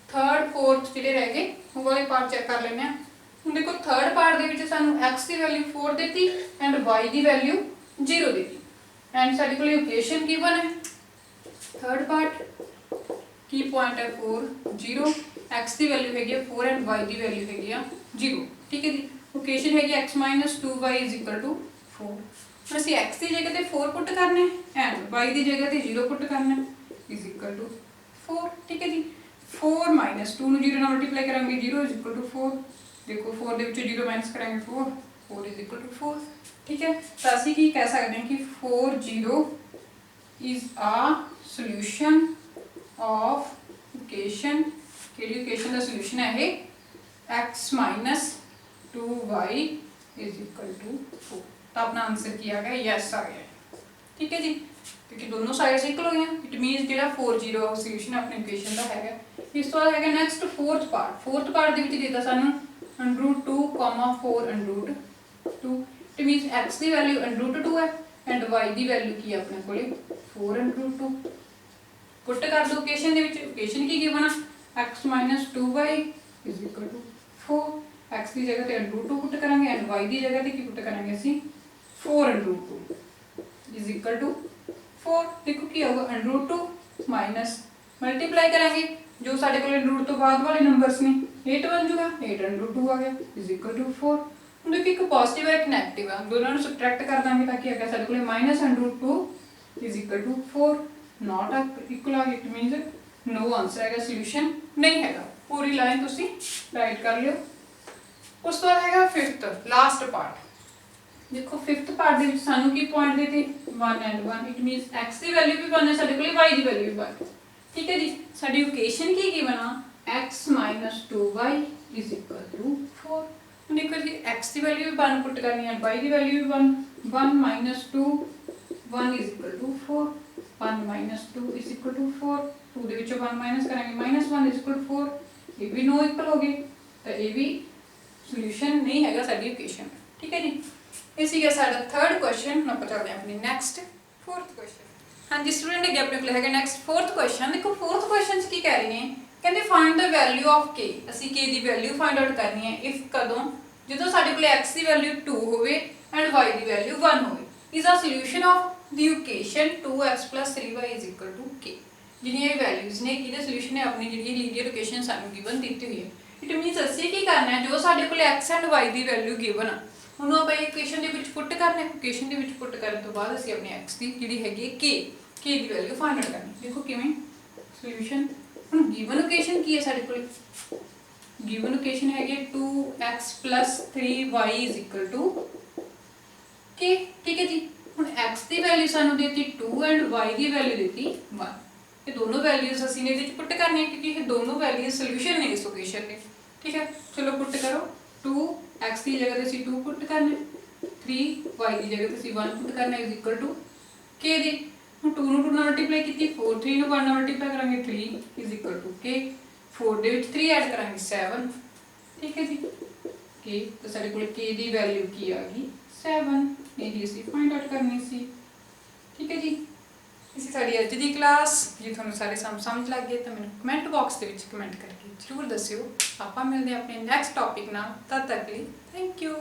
ਥਰਡ ਫੋਰਥ ਜਿਹੜੇ ਰਹਿ ਗਏ ਉਹ ਵਾਲੇ ਪਾਰਟ ਚੈੱਕ ਕਰ ਲੈਂਦੇ ਹਾਂ। ਹੁਣ ਦੇਖੋ ਥਰਡ ਪਾਰਟ ਦੇ ਵਿੱਚ ਸਾਨੂੰ x ਦੀ ਵੈਲਿਊ 4 ਦਿੱਤੀ ਐਂਡ y ਦੀ ਵੈਲਿਊ 0 ਦਿੱਤੀ ਐਂਡ ਸਾਡੇ ਕੋਲ ਇਕੁਏਸ਼ਨ ਗਿਵਨ ਹੈ। ਥਰਡ ਪਾਰਟ ਕੀ ਪੁਆਇੰਟ ਹੈ 4 0, x ਦੀ ਵੈਲਿਊ ਹੈਗੀ 4 ਐਂਡ y ਦੀ ਵੈਲਿਊ ਹੈਗੀ 0। ਠੀਕ ਹੈ ਜੀ, ਇਕੁਏਸ਼ਨ ਹੈਗੀ x - 2y = 4। ਹੁਣ ਅਸੀਂ x ਦੀ ਜਗ੍ਹਾ ਤੇ 4 ਪੁੱਟ ਕਰਨਾ ਹੈ ਐਂਡ y ਦੀ ਜਗ੍ਹਾ ਤੇ 0 ਪੁੱਟ ਕਰਨਾ ਹੈ = 4। ਠੀਕ ਹੈ ਜੀ, 4 - 2 ਨੂੰ 0 ਨਾਲ ਮਲਟੀਪਲਾਈ ਕਰਾਂਗੇ 0 = 4। ਦੇਖੋ 4 ਦੇ ਵਿੱਚੋਂ 0 ਮਾਈਨਸ ਕਰਾਂਗੇ 4 = 4। ਠੀਕ ਹੈ, ਤਾਂ ਅਸੀਂ ਕੀ ਕਹਿ ਸਕਦੇ ਹਾਂ ਕਿ 4 0 ਇਜ਼ ਆ ਸੋਲੂਸ਼ਨ ਆਫ ਇਕੁਏਸ਼ਨ। ਕਿਹੜੀ ਇਕੁਏਸ਼ਨ ਦਾ ਸੋਲੂਸ਼ਨ ਹੈ ਇਹ x - 2y = 4। ਤਾਂ ਆਪਣਾ ਆਨਸਰ ਕੀ ਆ ਗਿਆ, ਯੈਸ ਆ ਗਿਆ। ਠੀਕ ਹੈ ਜੀ, ਕਿਉਂਕਿ ਦੋਨੋਂ ਸਾਈਡਸ ਇਕੁਅਲ ਹੋ ਗਈਆਂ। ਇਟ ਮੀਨਸ ਜਿਹੜਾ 4 0 ਸੋਲੂਸ਼ਨ ਆਪਣੀ ਇਕੁਏਸ਼ਨ ਦਾ ਹੈਗਾ। ਇਸ ਤੋਂ ਬਾਅਦ ਹੈਗਾ ਨੈਕਸਟ ਫੋਰਥ ਪਾਰਟ ਦੇ ਵਿੱਚ ਦਿੱਤਾ ਸਾਨੂੰ √2, 4 √2। It means x the value √2 ਹੈ ਐਂਡ y ਦੀ ਵੈਲਿਊ ਕੀ ਹੈ ਆਪਣੇ ਕੋਲੇ 4 √2। ਪੁੱਟ ਕਰ ਦੋ ਇਕੁਏਸ਼ਨ ਦੇ ਵਿੱਚ। ਇਕੁਏਸ਼ਨ ਕੀ ਗਿਵਨ ਆ x - 2y = 4। x ਦੀ ਜਗ੍ਹਾ ਤੇ √2 ਪੁੱਟ ਕਰਾਂਗੇ ਐਂਡ y ਦੀ ਜਗ੍ਹਾ ਤੇ ਕੀ ਪੁੱਟ ਕਰਾਂਗੇ ਅਸੀਂ 4 √2 = 4। ਦੇਖੋ ਕੀ ਆਊਗਾ √2 ਮਾਈਨਸ ਮਲਟੀਪਲਾਈ ਕਰਾਂਗੇ ਜੋ ਸਾਡੇ ਕੋਲ √ ਤੋਂ ਬਾਅਦ ਵਾਲੇ ਨੰਬਰਸ ਨੇ 8 ਬਣ ਜਾਊਗਾ 8 √2 ਆ ਗਿਆ = 4। ਹੁਣ ਦੇਖੋ ਇੱਕ ਪੋਜ਼ਿਟਿਵ ਹੈ ਇੱਕ ਨੈਗੇਟਿਵ ਆ, ਦੋਨਾਂ ਨੂੰ ਸਬਟ੍ਰੈਕਟ ਕਰ ਦਾਂਗੇ ਤਾਂ ਕੀ ਆ ਗਿਆ ਸਾਡੇ ਕੋਲ -√2 = 4, ਨਾਟ ਇਕੁਅਲ ਆ। ਇਟ ਮੀਨਸ ਨੋ ਆਨਸਰ ਹੈਗਾ, ਸੋਲੂਸ਼ਨ ਨਹੀਂ ਹੈਗਾ। ਪੂਰੀ ਲਾਈਨ ਤੁਸੀਂ ਰਾਈਟ ਕਰ ਲਿਓ। ਉਸ ਤੋਂ ਬਾਅਦ ਹੈਗਾ ਫਿਫਥ ਲਾਸਟ ਪਾਰਟ। ਦੇਖੋ ਫਿਫਥ ਪਾਰਟ ਦੇ ਵਿੱਚ ਸਾਨੂੰ ਕੀ ਪੁਆਇੰਟ ਦਿੱਤੇ 1 and 1। It means x the value ਵੀ 1 ਹੈ ਸਾਡੇ ਕੋਲ, y ਦੀ ਵੈਲਿਊ ਵੀ 1। ਠੀਕ ਹੈ ਜੀ, ਸਾਡੀ ਇਕੁਏਸ਼ਨ ਕੀ ਗਿਵਨ ਆ x - 2y = 4। ਹੁਣ ਦੇਖੋ ਜੀ x ਦੀ ਵੈਲਿਊ ਵੀ 1 ਪੁੱਟ ਕਰਨੀ ਹੈ, y ਦੀ ਵੈਲਿਊ ਵੀ 1 1 - 2 1 = 4 1 - 2 = 4। 2 ਦੇ ਵਿੱਚੋਂ 1 ਮਾਈਨਸ ਕਰਾਂਗੇ -1 = 4। ਇਹ ਵੀ ਨੋ ਇਕੁਅਲ ਹੋ ਗਏ ਤਾਂ ਇਹ ਵੀ ਸੋਲੂਸ਼ਨ ਨਹੀਂ ਹੈਗਾ ਸਾਡੀ ਇਕੁਏਸ਼ਨ। ਠੀਕ ਹੈ ਜੀ, ਇਹ ਸੀਗਾ ਸਾਡਾ ਥਰਡ ਕੁਐਸਚਨ। ਹੁਣ ਆਪਾਂ ਚੱਲਦੇ ਹਾਂ ਆਪਣੀ ਨੈਕਸਟ ਫੋਰਥ ਕੁਐਸਚਨ। ਹਾਂਜੀ ਸਟੂਡੈਂਟ, ਅੱਗੇ ਆਪਣੇ ਕੋਲ ਹੈਗਾ ਨੈਕਸਟ ਫੋਰਥ ਕੁਐਸਚਨ। ਦੇਖੋ ਫੋਰਥ ਕੁਐਸਚਨ 'ਚ ਕੀ ਕਹਿ ਰਹੇ ਨੇ, ਕਹਿੰਦੇ find the value of k। ਅਸੀਂ k ਦੀ ਵੈਲਿਊ ਫਾਈਂਡ ਆਊਟ ਕਰਨੀ ਹੈ ਇਫ ਕਦੋਂ, ਜਦੋਂ ਸਾਡੇ ਕੋਲ x ਦੀ ਵੈਲਿਊ 2 ਹੋਵੇ ਐਂਡ y ਦੀ ਵੈਲਿਊ 1 ਹੋਵੇ। ਇਜ਼ ਆ solution of the equation 2x + 3y = k। ਜਿਹੜੀਆਂ ਇਹ ਵੈਲਿਊਜ਼ ਨੇ ਕਿਹਦੇ ਸੋਲੂਸ਼ਨ ਨੇ ਆਪਣੀ ਜਿਹੜੀ ਲੀਨੀਅਰ ਇਕੁਏਸ਼ਨ ਸਾਨੂੰ ਗਿਵਨ ਦਿੱਤੀ ਹੋਈ ਹੈ। ਇਟ ਮੀਨਸ ਅਸੀਂ ਕੀ ਕਰਨਾ ਹੈ, ਜੋ ਸਾਡੇ ਕੋਲ x ਐਂਡ y ਦੀ ਵੈਲਿਊ ਗਿਵਨ ਆ ਉਹਨੂੰ ਆਪਾਂ ਇਕੁਏਸ਼ਨ ਦੇ ਵਿੱਚ ਪੁੱਟ ਕਰਨਾ ਹੈ। ਇਕੁਏਸ਼ਨ ਦੇ ਵਿੱਚ ਪੁੱਟ ਕਰਨ ਤੋਂ ਬਾਅਦ ਅਸੀਂ ਆਪਣੀ x ਦੀ ਜਿਹੜੀ ਹੈਗੀ ਹੈ k ਦੀ ਵੈਲਿਊ ਫਾਈਂਡ ਆਊਟ ਕਰਨੀ। ਦੇਖੋ ਕਿਵੇਂ ਸੋਲੂਸ਼ਨ। ਹੁਣ ਗਿਵਨ ਇਕੁਏਸ਼ਨ ਕੀ ਹੈ ਸਾਡੇ ਕੋਲ? ਗਿਵਨ ਇਕੁਏਸ਼ਨ ਹੈਗੀ 2x + 3y = k। ਠੀਕ ਹੈ ਜੀ। ਹੁਣ x ਦੀ ਵੈਲਿਊ ਸਾਨੂੰ ਦੇਤੀ 2 ਐਂਡ y ਦੀ ਵੈਲਿਊ ਦੇਤੀ 1। ਇਹ ਦੋਨੋਂ ਵੈਲਿਊਜ਼ ਅਸੀਂ ਨੇ ਇਹਦੇ ਵਿੱਚ ਪੁੱਟ ਕਰਨੀਆਂ ਕਿਉਂਕਿ ਇਹ ਦੋਨੋਂ ਵੈਲਿਊਜ਼ ਸੋਲੂਸ਼ਨ ਨੇ ਇਸ ਇਕੁਏਸ਼ਨ ਦੇ। ਠੀਕ ਹੈ, ਚਲੋ ਪੁੱਟ ਕਰੋ। 2x ਦੀ ਜਗ੍ਹਾ ਤੇ ਅਸੀਂ 2 ਪੁੱਟ ਕਰਨਾ, 3y ਦੀ ਜਗ੍ਹਾ ਤੇ ਅਸੀਂ 1 ਪੁੱਟ ਕਰਨਾ = k ਦੀ। ਹੁਣ 2 ਨੂੰ 2 ਨਾਲ ਮਲਟੀਪਲਾਈ ਕੀਤੀ, 4 3 ਨੂੰ 1 ਨਾਲ ਮਲਟੀਪਲਾਈ ਕਰਾਂਗੇ 3 = k। 4 ਦੇ ਵਿੱਚ 3 ਐਡ ਕਰਾਂਗੇ 7। ਠੀਕ ਹੈ ਜੀ। k ਤਾਂ ਸਾਡੇ ਕੋਲ k ਦੀ ਵੈਲਿਊ ਕੀ ਆ ਗਈ 7। ਇਹ ਅਸੀਂ ਫਾਈਂਡ ਆਊਟ ਕਰਨੀ ਸੀ। ਠੀਕ ਹੈ ਜੀ। ਇਸੇ ਸਾਡੀ ਅੱਜ ਦੀ ਕਲਾਸ। ਜੇ ਤੁਹਾਨੂੰ ਸਾਰੇ ਸਮਝ ਲੱਗ ਗਏ ਤਾਂ ਮੈਨੂੰ ਕਮੈਂਟ ਬਾਕਸ ਦੇ ਵਿੱਚ ਕਮੈਂਟ ਕਰਕੇ ਜ਼ਰੂਰ ਦੱਸਿਓ। ਆਪਾਂ ਮਿਲਦੇ ਹਾਂ ਆਪਣੇ ਨੈਕਸਟ ਟੌਪਿਕ ਨਾਲ। ਤਦ ਤੱਕ ਲਈ ਥੈਂਕ ਯੂ।